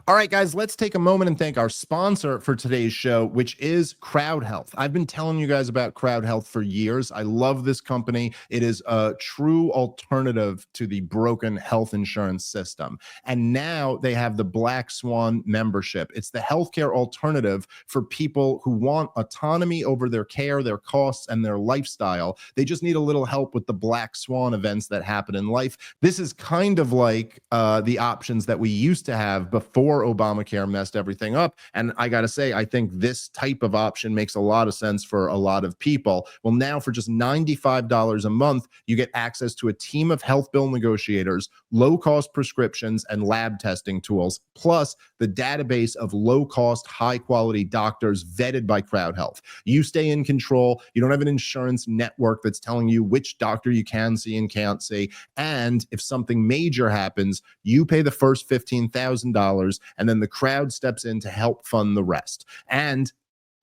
All right, guys, let's take a moment and thank our sponsor for today's show, which is Crowd Health. I've been telling you guys about Crowd Health for years. I love this company. It is a true alternative to the broken health insurance system. And now they have the Black Swan membership. It's the healthcare alternative for people who want autonomy over their care, their costs, and their lifestyle. They just need a little help with the Black Swan events that happen in life. This is kind of like the options that we used to have before Obamacare messed everything up. And I got to say, I think this type of option makes a lot of sense for a lot of people. Well, now for just $95 a month, you get access to a team of health bill negotiators, low-cost prescriptions, and lab testing tools, plus the database of low-cost, high-quality doctors vetted by Crowd Health. You stay in control. You don't have an insurance network that's telling you which doctor you can see and can't see. And if something major happens, you pay the first $15,000, and then the Crowd steps in to help fund the rest. And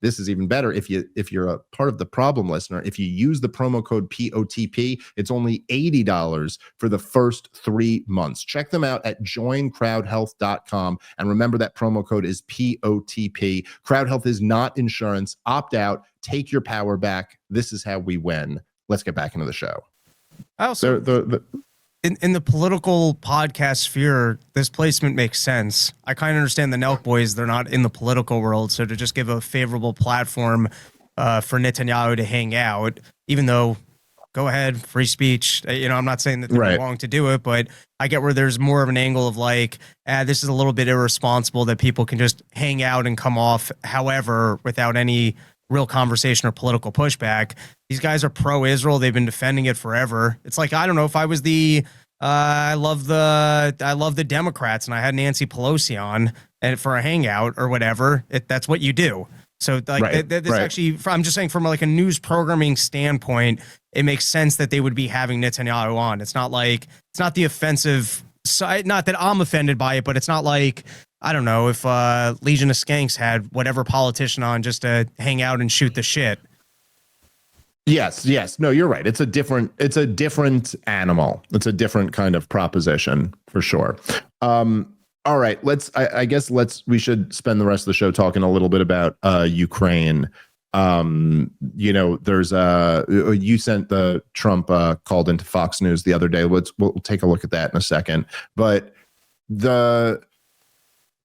this is even better if you're a part of the problem listener. If you use the promo code POTP, it's only $80 for the first 3 months. Check them out at joincrowdhealth.com. And remember that promo code is POTP. Crowd Health is not insurance. Opt out. Take your power back. This is how we win. Let's get back into the show. I also, in the political podcast sphere, this placement makes sense. I kind of understand the Nelk boys. They're not in the political world. So to just give a favorable platform for Netanyahu to hang out, even though, go ahead, free speech. I'm not saying that they're wrong to do it, but I get where there's more of an angle of like, this is a little bit irresponsible that people can just hang out and come off however without any real conversation or political pushback. These guys are pro-Israel. They've been defending it forever. It's like, I don't know, if I was I love the Democrats and I had Nancy Pelosi on and for a hangout or whatever, that's what you do. So like this actually, I'm just saying from like a news programming standpoint, it makes sense that they would be having Netanyahu on. It's not the offensive side, not that I'm offended by it, but it's not like, I don't know, if Legion of Skanks had whatever politician on just to hang out and shoot the shit. Yes. No, you're right. It's a different animal. It's a different kind of proposition for sure. All right, we should spend the rest of the show talking a little bit about Ukraine. There's you sent the Trump called into Fox News the other day. We'll take a look at that in a second. But the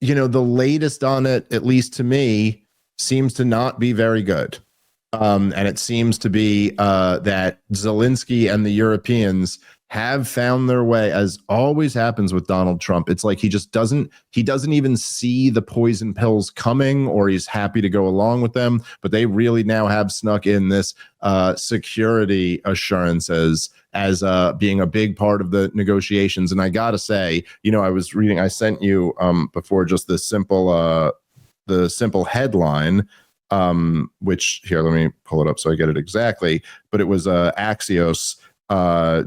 latest on it, at least to me, seems to not be very good. And it seems to be that Zelensky and the Europeans have found their way, as always happens with Donald Trump. It's like he doesn't even see the poison pills coming, or he's happy to go along with them. But they really now have snuck in this security assurances as being a big part of the negotiations. And I gotta say, I sent you before just the simple headline. Which here, let me pull it up so I get it exactly. But it was Axios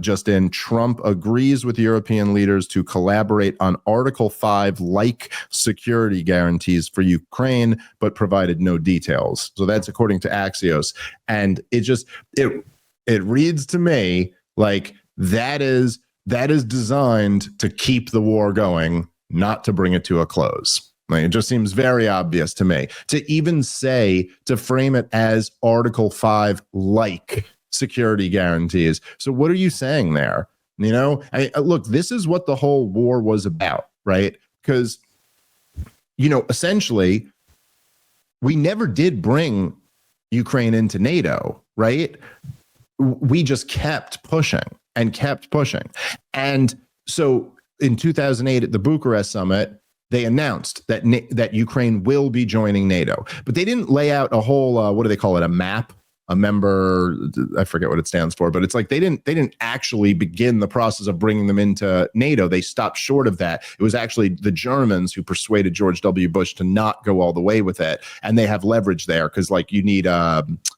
just in: Trump agrees with European leaders to collaborate on Article 5 like security guarantees for Ukraine, but provided no details. So that's according to Axios. And it reads to me like that is designed to keep the war going, not to bring it to a close. Like, it just seems very obvious to me to even to frame it as Article 5 like security guarantees. So what are you saying there? You know, look, this is what the whole war was about, right? Because, you know, essentially, we never did bring Ukraine into NATO, right? We just kept pushing and kept pushing. And so in 2008 at the Bucharest summit, they announced that that Ukraine will be joining NATO, but they didn't lay out a whole, what do they call it? A map, a member, I forget what it stands for, but it's like they didn't actually begin the process of bringing them into NATO. They stopped short of that. It was actually the Germans who persuaded George W. Bush to not go all the way with it. And they have leverage there because like you need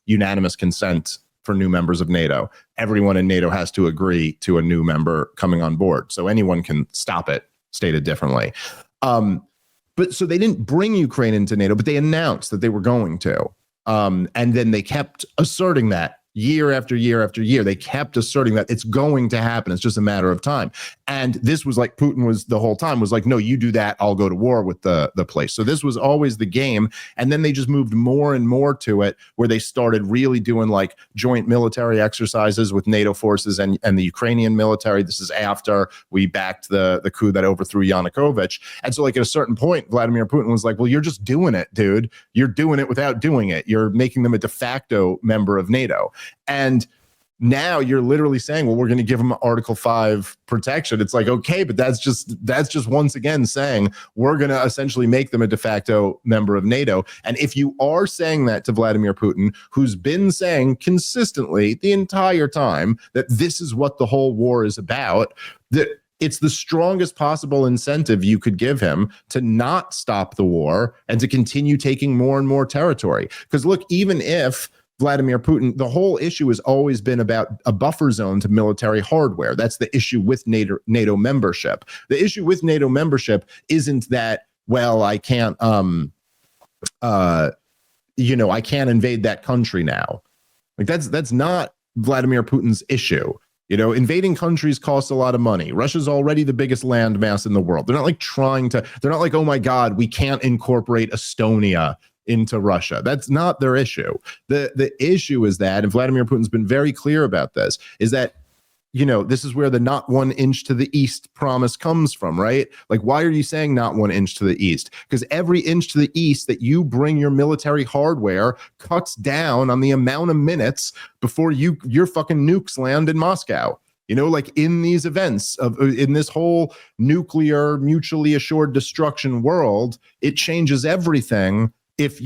unanimous consent for new members of NATO. Everyone in NATO has to agree to a new member coming on board. So anyone can stop it, stated differently. But so they didn't bring Ukraine into NATO, but they announced that they were going to. And then they kept asserting that year after year after year. They kept asserting that it's going to happen. It's just a matter of time. And this was like Putin was the whole time was like, no, you do that, I'll go to war with the place. So this was always the game. And then they just moved more and more to it, where they started really doing like joint military exercises with NATO forces and the Ukrainian military. This is after we backed the coup that overthrew Yanukovych. And so like at a certain point, Vladimir Putin was like, well, you're just doing it, dude. You're doing it without doing it. You're making them a de facto member of NATO. And now you're literally saying, well, we're going to give them Article 5 protection. It's like, okay, but that's just once again saying we're going to essentially make them a de facto member of NATO. And if you are saying that to Vladimir Putin, who's been saying consistently the entire time that this is what the whole war is about, that it's the strongest possible incentive you could give him to not stop the war and to continue taking more and more territory. Because look, even if Vladimir Putin, the whole issue has always been about a buffer zone to military hardware. That's the issue with NATO membership. The issue with NATO membership isn't that, well, I can't, I can't invade that country now. Like that's not Vladimir Putin's issue. You know, invading countries costs a lot of money. Russia's already the biggest landmass in the world. They're not like, oh my God, we can't incorporate Estonia into Russia. That's not their issue. The issue is that, and Vladimir Putin's been very clear about this, is that, you know, this is where the not 1 inch to the east promise comes from, right? Like, why are you saying not 1 inch to the east? Because every inch to the east that you bring your military hardware cuts down on the amount of minutes before your fucking nukes land in Moscow. You know, like in these events in this whole nuclear mutually assured destruction world, it changes everything. If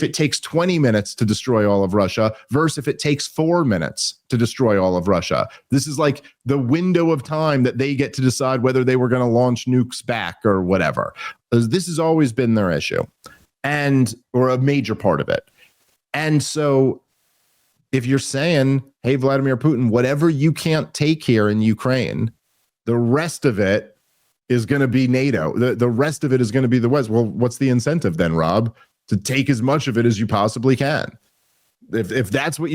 it takes 20 minutes to destroy all of Russia versus if it takes 4 minutes to destroy all of Russia. This is like the window of time that they get to decide whether they were going to launch nukes back or whatever. This has always been their issue, or a major part of it. And so if you're saying, hey, Vladimir Putin, whatever you can't take here in Ukraine, the rest of it is going to be NATO. The rest of it is going to be the West. Well, what's the incentive then, Rob? To take as much of it as you possibly can. If that's what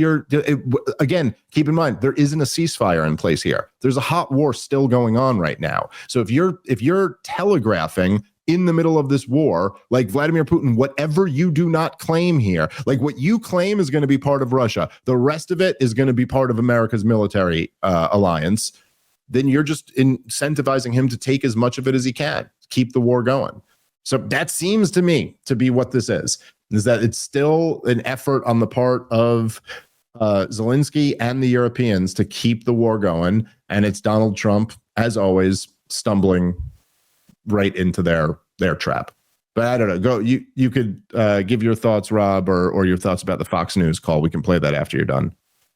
again, keep in mind, there isn't a ceasefire in place here. There's a hot war still going on right now. So if you're telegraphing in the middle of this war, like Vladimir Putin, whatever you do not claim here, like what you claim is going to be part of Russia, the rest of it is going to be part of America's military alliance, then you're just incentivizing him to take as much of it as he can, keep the war going. So that seems to me to be what this is that it's still an effort on the part of Zelensky and the Europeans to keep the war going. And it's Donald Trump, as always, stumbling right into their trap. But I don't know. Go. You could give your thoughts, Rob, or your thoughts about the Fox News call. We can play that after you're done.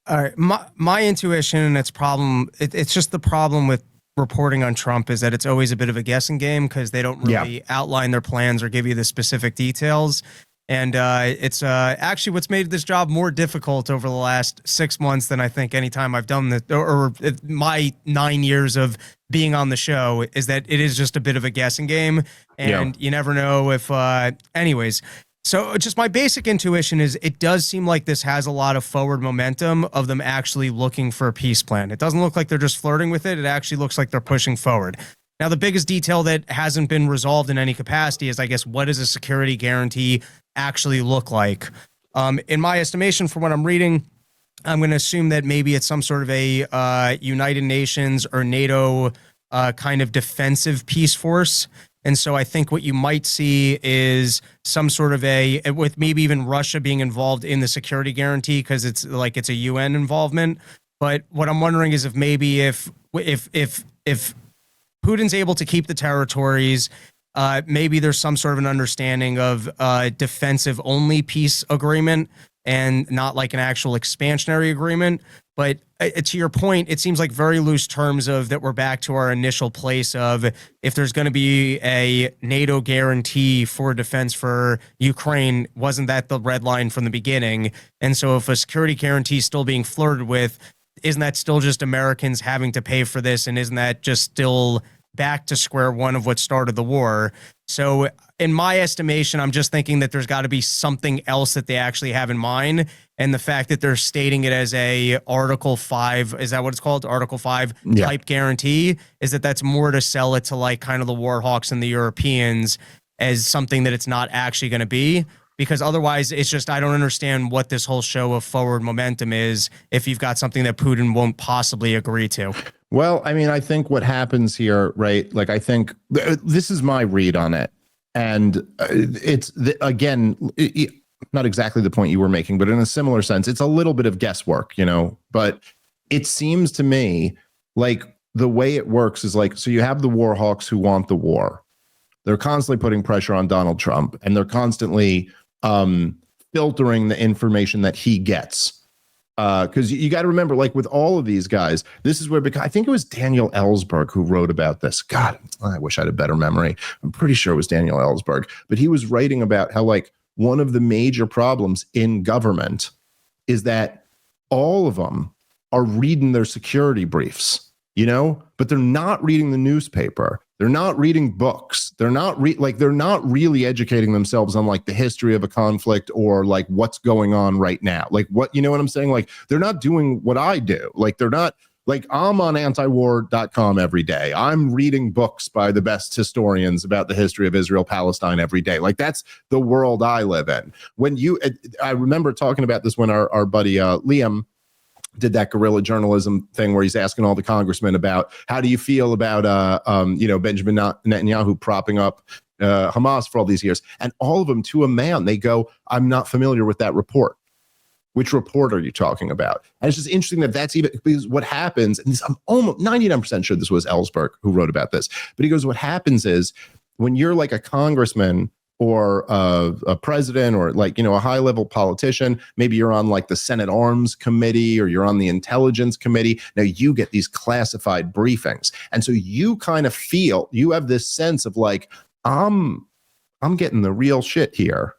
All right. My intuition and its problem, it's just the problem with reporting on Trump is that it's always a bit of a guessing game because they don't really outline their plans or give you the specific details. And it's actually what's made this job more difficult over the last 6 months than I think any time I've done this, or my 9 years of being on the show, is that it is just a bit of a guessing game. And you never know if, anyways. So just my basic intuition is it does seem like this has a lot of forward momentum of them actually looking for a peace plan. It doesn't look like they're just flirting with it. It actually looks like they're pushing forward. Now, the biggest detail that hasn't been resolved in any capacity is, I guess, what does a security guarantee actually look like? In my estimation, from what I'm reading, I'm going to assume that maybe it's some sort of a United Nations or NATO kind of defensive peace force. And so I think what you might see is some sort of with maybe even Russia being involved in the security guarantee, because it's a UN involvement. But what I'm wondering is if maybe if Putin's able to keep the territories, maybe there's some sort of an understanding of defensive only peace agreement and not like an actual expansionary agreement. But to your point, it seems like very loose terms of that we're back to our initial place of if there's going to be a NATO guarantee for defense for Ukraine, wasn't that the red line from the beginning? And so if a security guarantee is still being flirted with, isn't that still just Americans having to pay for this? And isn't that just still back to square one of what started the war? So in my estimation, I'm just thinking that there's got to be something else that they actually have in mind. And the fact that they're stating it as a Article 5, is that what it's called? Article 5 type guarantee, is that's more to sell it to like kind of the war hawks and the Europeans as something that it's not actually going to be. Because otherwise, it's just, I don't understand what this whole show of forward momentum is if you've got something that Putin won't possibly agree to. Well, I mean, I think what happens here, right? Like, I think this is my read on it. And it's, again, not exactly the point you were making, but in a similar sense, it's a little bit of guesswork, but it seems to me like the way it works is like, so you have the war hawks who want the war. They're constantly putting pressure on Donald Trump, and they're constantly filtering the information that he gets. Because you got to remember, like with all of these guys, this is where, because I think it was Daniel Ellsberg who wrote about this. God, I wish I had a better memory. I'm pretty sure it was Daniel Ellsberg, but he was writing about how like one of the major problems in government is that all of them are reading their security briefs, but they're not reading the newspaper. They're not reading books. They're not they're not really educating themselves on like the history of a conflict or like what's going on right now. Like what, you know what I'm saying? Like they're not doing what I do. Like they're not like, I'm on antiwar.com every day. I'm reading books by the best historians about the history of Israel, Palestine every day. Like that's the world I live in. I remember talking about this when our buddy Liam did that guerrilla journalism thing where he's asking all the congressmen about how do you feel about Benjamin Netanyahu propping up Hamas for all these years, and all of them to a man they go, I'm not familiar with that report. Which report are you talking about? And it's just interesting that's even because what happens, and I'm almost 99% sure this was Ellsberg who wrote about this, but he goes, what happens is when you're like a congressman or a president or like, a high level politician, maybe you're on like the Senate Arms Committee or you're on the Intelligence Committee. Now you get these classified briefings. And so you kind of feel, you have this sense of like, I'm getting the real shit here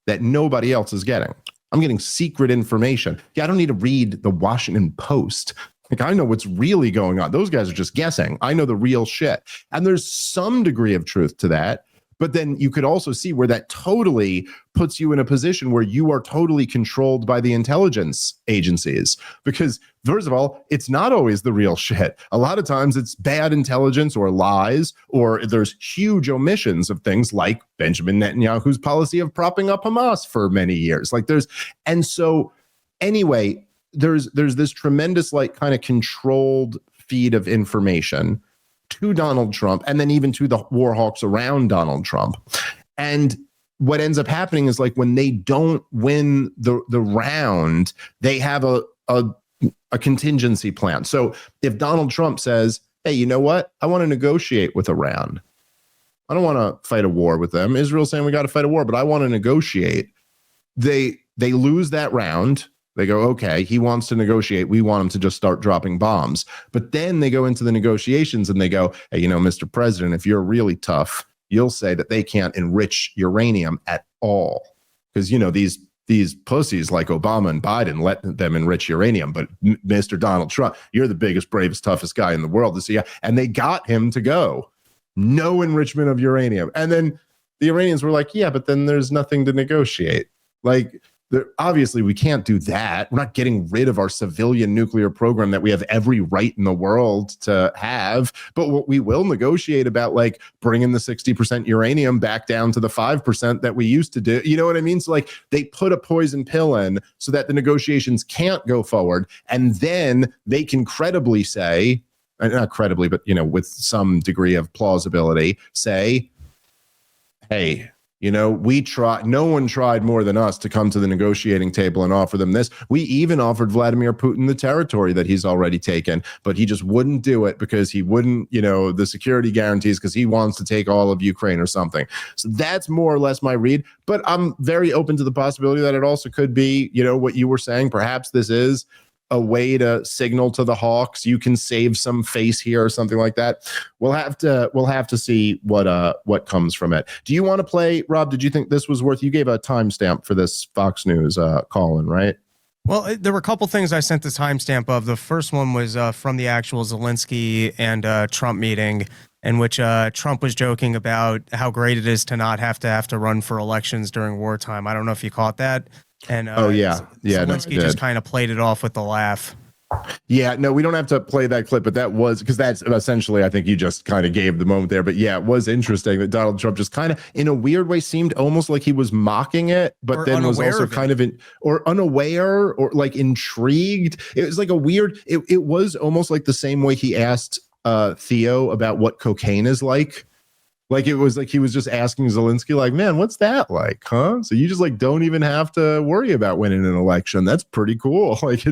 that nobody else is getting. I'm getting secret information. Yeah, I don't need to read the Washington Post. Like, I know what's really going on. Those guys are just guessing. I know the real shit. And there's some degree of truth to that. But then you could also see where that totally puts you in a position where you are totally controlled by the intelligence agencies. Because first of all, it's not always the real shit. A lot of times it's bad intelligence or lies, or there's huge omissions of things like Benjamin Netanyahu's policy of propping up Hamas for many years. And so anyway, there's this tremendous like kind of controlled feed of information to Donald Trump, and then even to the war hawks around Donald Trump. And what ends up happening is like when they don't win the round, they have a contingency plan. So if Donald Trump says, hey, you know what? I want to negotiate with Iran. I don't want to fight a war with them. Israel's saying we got to fight a war, but I want to negotiate. They lose that round. They go, okay, he wants to negotiate. We want him to just start dropping bombs. But then they go into the negotiations and they go, hey, Mr. President, if you're really tough, you'll say that they can't enrich uranium at all. Because, these pussies like Obama and Biden let them enrich uranium. But Mr. Donald Trump, you're the biggest, bravest, toughest guy in the world to see. And they got him to go, no enrichment of uranium. And then the Iranians were like, yeah, but then there's nothing to negotiate. Like, Obviously, we can't do that. We're not getting rid of our civilian nuclear program that we have every right in the world to have. But what we will negotiate about, like bringing the 60% uranium back down to the 5% that we used to do. You know what I mean? So like they put a poison pill in so that the negotiations can't go forward. And then they can credibly say, not credibly, but, you know, with some degree of plausibility, say, hey, you know, we tried, no one tried more than us to come to the negotiating table and offer them this. We even offered Vladimir Putin the territory that he's already taken, but he just wouldn't do it because he wouldn't, you know, the security guarantees because he wants to take all of Ukraine or something. So that's more or less my read, but I'm very open to the possibility that it also could be, you know, what you were saying. Perhaps this is a way to signal to the Hawks, you can save some face here or something like that. We'll have to see what comes from it. Do you want to play, Rob? Did you think this was worth? You gave a timestamp for this Fox News call-in, right? Well, there were a couple things I sent the timestamp of. The first one was from the actual Zelensky and Trump meeting, in which Trump was joking about how great it is to not have to run for elections during wartime. I don't know if you caught that. And Zelensky just kind of played it off with the laugh. Yeah, no, we don't have to play that clip, but that was because that's essentially, I think you just kind of gave the moment there. But yeah, it was interesting that Donald Trump just kind of, in a weird way, seemed almost like he was mocking it, but or then was also kind of unaware or like intrigued. It was like a weird. It was almost like the same way he asked Theo about what cocaine is like. Like it was like he was just asking Zelensky, like, man, what's that like, huh? So you just like don't even have to worry about winning an election. That's pretty cool. Like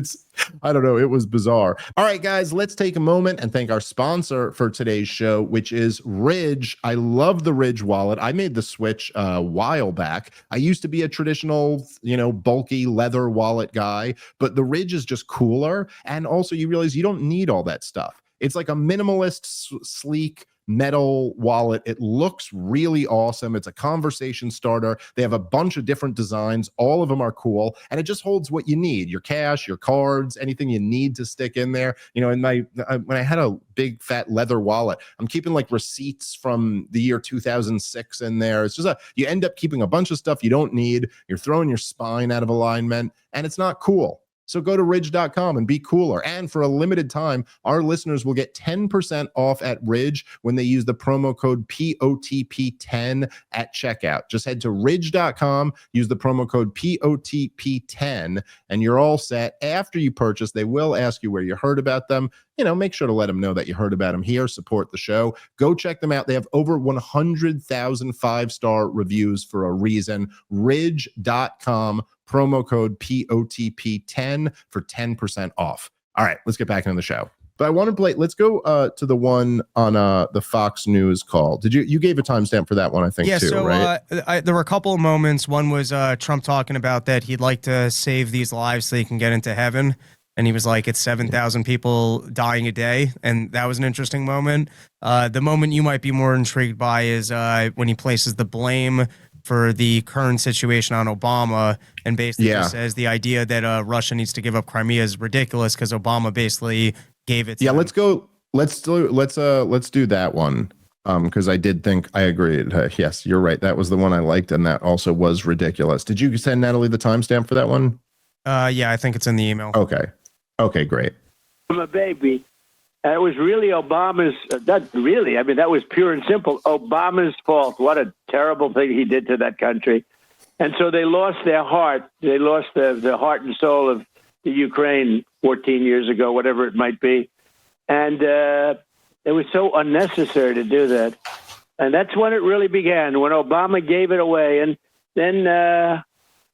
I don't know, it was bizarre. All right, guys, let's take a moment and thank our sponsor for today's show, which is Ridge. I love the Ridge wallet. I made the switch a while back. I used to be a traditional, you know, bulky leather wallet guy, but the Ridge is just cooler. And also you realize you don't need all that stuff. It's like a minimalist, sleek, metal wallet. It looks really awesome. It's a conversation starter. They have a bunch of different designs. All of them are cool. And it just holds what you need, your cash, your cards, anything you need to stick in there. You know, when I had a big fat leather wallet, I'm keeping like receipts from the year 2006 in there. It's just you end up keeping a bunch of stuff you don't need. You're throwing your spine out of alignment and it's not cool. So go to ridge.com and be cooler. And for a limited time, our listeners will get 10% off at Ridge when they use the promo code POTP10 at checkout. Just head to ridge.com, use the promo code POTP10, and you're all set. After you purchase, they will ask you where you heard about them. You know, make sure to let them know that you heard about them here. Support the show. Go check them out. They have over 100,000 five-star reviews for a reason. Ridge.com. Promo code POTP10 for 10% off. All right, let's get back into the show. But I want to play. Let's go to the one on the Fox News call. Did you gave a timestamp for that one? I think too, so, right? There were a couple of moments. One was Trump talking about that he'd like to save these lives so they can get into heaven, and he was like, "It's 7,000 people dying a day," and that was an interesting moment. The moment you might be more intrigued by is when he places the blame for the current situation on Obama, and basically just says the idea that Russia needs to give up Crimea is ridiculous because Obama basically gave it to them. Let's go. Let's do that one. Because I did think I agreed. Yes, you're right. That was the one I liked, and that also was ridiculous. Did you send Natalie the timestamp for that one? Yeah, I think it's in the email. Okay, great. I'm a baby. And it was really Obama's, that was pure and simple Obama's fault. What a terrible thing he did to that country. And so they lost their heart. They lost the heart and soul of the Ukraine 14 years ago, whatever it might be. And it was so unnecessary to do that. And that's when it really began, when Obama gave it away. And then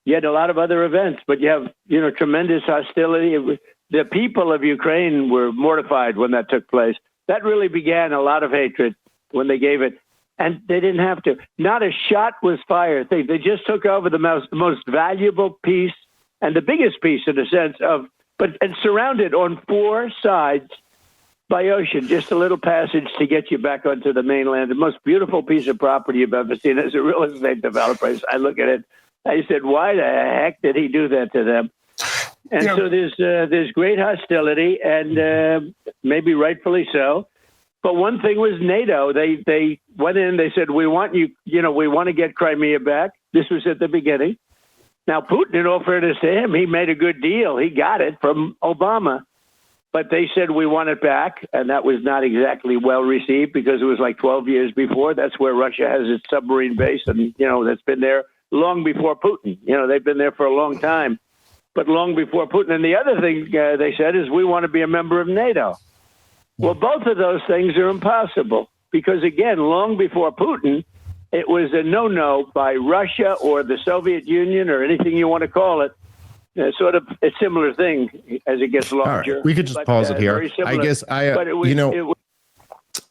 you had a lot of other events, but you have, tremendous hostility. The people of Ukraine were mortified when that took place. That really began a lot of hatred when they gave it. And they didn't have to. Not a shot was fired. They just took over the most valuable piece and the biggest piece in a sense and surrounded on four sides by ocean, just a little passage to get you back onto the mainland. The most beautiful piece of property you've ever seen as a real estate developer. I look at it. I said, why the heck did he do that to them? And so there's great hostility, and maybe rightfully so. But one thing was NATO. They went in. They said, "We want you. We want to get Crimea back." This was at the beginning, Now, Putin, in all fairness to him, he made a good deal. He got it from Obama. But they said, we want it back. And that was not exactly well received because it was like 12 years before. That's where Russia has its submarine base. And, that's been there long before Putin. They've been there for a long time, but long before Putin. And the other thing they said is, we want to be a member of NATO. Well, both of those things are impossible because, again, long before Putin, it was a no-no by Russia or the Soviet Union or anything you want to call it. Sort of a similar thing as it gets larger. All right, we could just pause it here. I guess I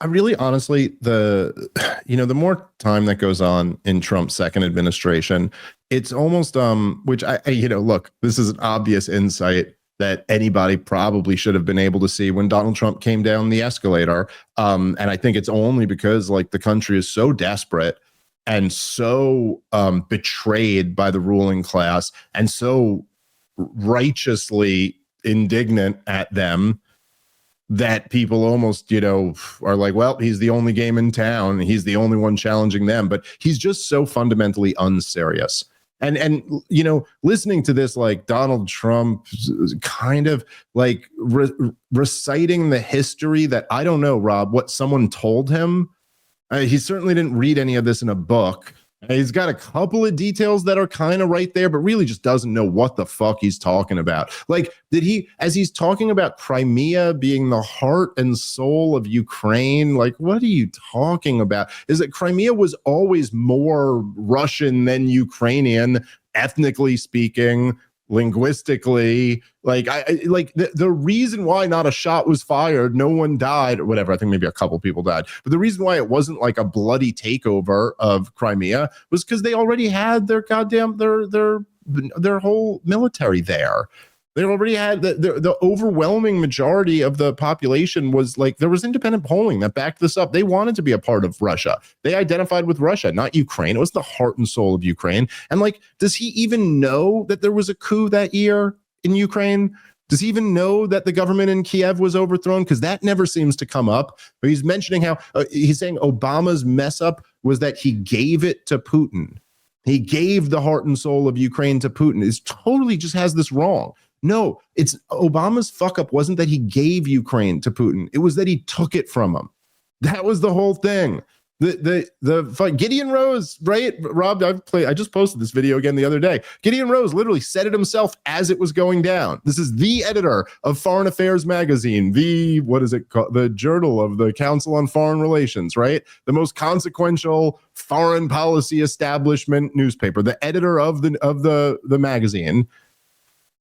really honestly, the more time that goes on in Trump's second administration, it's almost which look, this is an obvious insight that anybody probably should have been able to see when Donald Trump came down the escalator. And I think it's only because the country is so desperate and so betrayed by the ruling class and so righteously indignant at them that people almost, are like, well, he's the only game in town. He's the only one challenging them. But he's just so fundamentally unserious. And listening to this, Donald Trump kind of reciting the history that, I don't know, Rob, what someone told him. He certainly didn't read any of this in a book. He's got a couple of details that are kind of right there, but really just doesn't know what the fuck he's talking about. As he's talking about Crimea being the heart and soul of Ukraine, what are you talking about? Is that Crimea was always more Russian than Ukrainian, ethnically speaking, linguistically. The reason why not a shot was fired, no one died or whatever, I think maybe a couple people died, but the reason why it wasn't a bloody takeover of Crimea was because they already had their goddamn their whole military there. They already had the overwhelming majority of the population was there was independent polling that backed this up. They wanted to be a part of Russia. They identified with Russia, not Ukraine. It was the heart and soul of Ukraine. And does he even know that there was a coup that year in Ukraine? Does he even know that the government in Kiev was overthrown? Because that never seems to come up. But he's mentioning how he's saying Obama's mess up was that he gave it to Putin. He gave the heart and soul of Ukraine to Putin. It totally just has this wrong. No, it's Obama's fuck up wasn't that he gave Ukraine to Putin. It was that he took it from him. That was the whole thing. The Gideon Rose, right? Rob, I just posted this video again the other day. Gideon Rose literally said it himself as it was going down. This is the editor of Foreign Affairs magazine, what is it called? The Journal of the Council on Foreign Relations, right? The most consequential foreign policy establishment newspaper. The editor of the magazine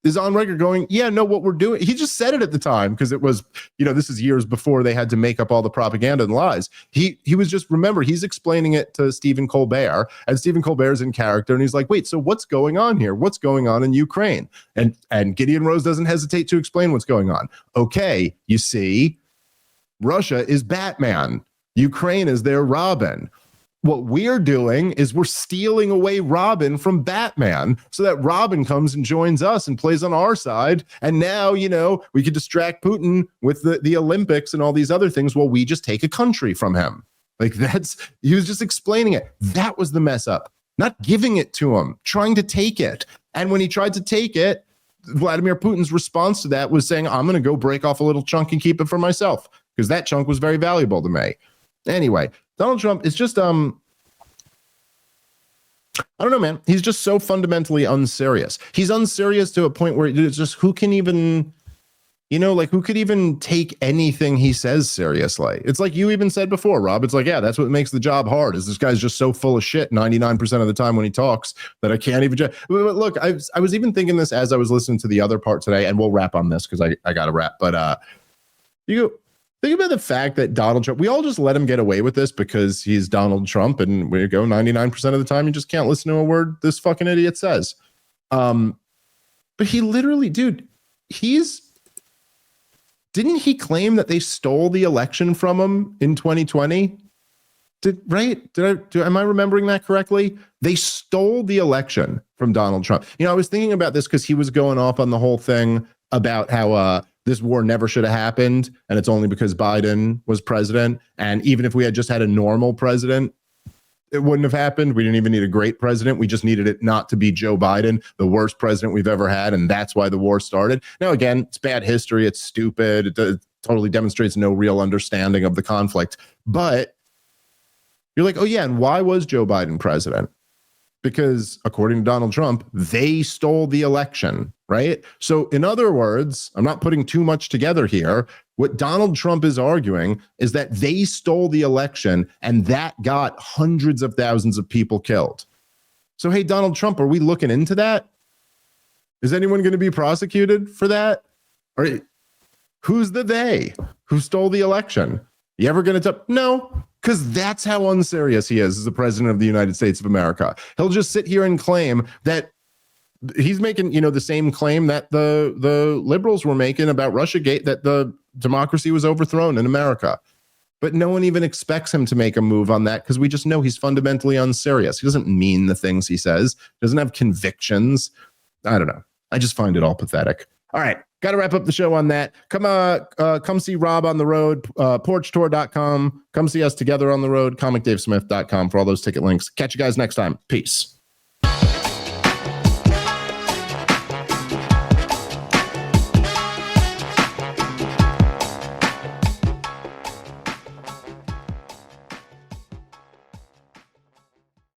is on record going, yeah, no, what we're doing. He just said it at the time because it was, this is years before they had to make up all the propaganda and lies. He was just, remember, he's explaining it to Stephen Colbert, and Stephen Colbert's in character, and he's like, wait, so what's going on here? What's going on in Ukraine? And Gideon Rose doesn't hesitate to explain what's going on. Okay, you see, Russia is Batman. Ukraine is their Robin. What we're doing is we're stealing away Robin from Batman so that Robin comes and joins us and plays on our side. And now, we could distract Putin with the Olympics and all these other things while we just take a country from him. He was just explaining it. That was the mess up, not giving it to him, trying to take it. And when he tried to take it, Vladimir Putin's response to that was saying, I'm going to go break off a little chunk and keep it for myself because that chunk was very valuable to me. Anyway, Donald Trump is just, I don't know, man. He's just so fundamentally unserious. He's unserious to a point where it's just, who can even, who could even take anything he says seriously? It's like you even said before, Rob. It's yeah, that's what makes the job hard, is this guy's just so full of shit 99% of the time when he talks that I can't even. Look, I was even thinking this as I was listening to the other part today, and we'll wrap on this because I got to wrap. But you think about the fact that Donald Trump, we all just let him get away with this because he's Donald Trump, and we go 99% of the time you just can't listen to a word this fucking idiot says. But he literally, dude, didn't he claim that they stole the election from him in 2020? Am I remembering that correctly? They stole the election from Donald Trump. I was thinking about this because he was going off on the whole thing about how this war never should have happened, and it's only because Biden was president. And even if we had just had a normal president, it wouldn't have happened. We didn't even need a great president. We just needed it not to be Joe Biden, the worst president we've ever had. And that's why the war started. Now, again, it's bad history. It's stupid. It totally demonstrates no real understanding of the conflict. But you're like, oh, yeah. And why was Joe Biden president? Because according to Donald Trump, they stole the election, right? So in other words, I'm not putting too much together here. What Donald Trump is arguing is that they stole the election and that got hundreds of thousands of people killed. So, hey, Donald Trump, are we looking into that? Is anyone going to be prosecuted for that? Or who's the they who stole the election? You ever going to no, because that's how unserious he is as the president of the United States of America. He'll just sit here and claim that he's making, the same claim that the liberals were making about Russiagate, that the democracy was overthrown in America. But no one even expects him to make a move on that because we just know he's fundamentally unserious. He doesn't mean the things he says, doesn't have convictions. I don't know. I just find it all pathetic. All right. Got to wrap up the show on that. Come see Rob on the road, porchtour.com. Come see us together on the road, comicdavesmith.com for all those ticket links. Catch you guys next time. Peace.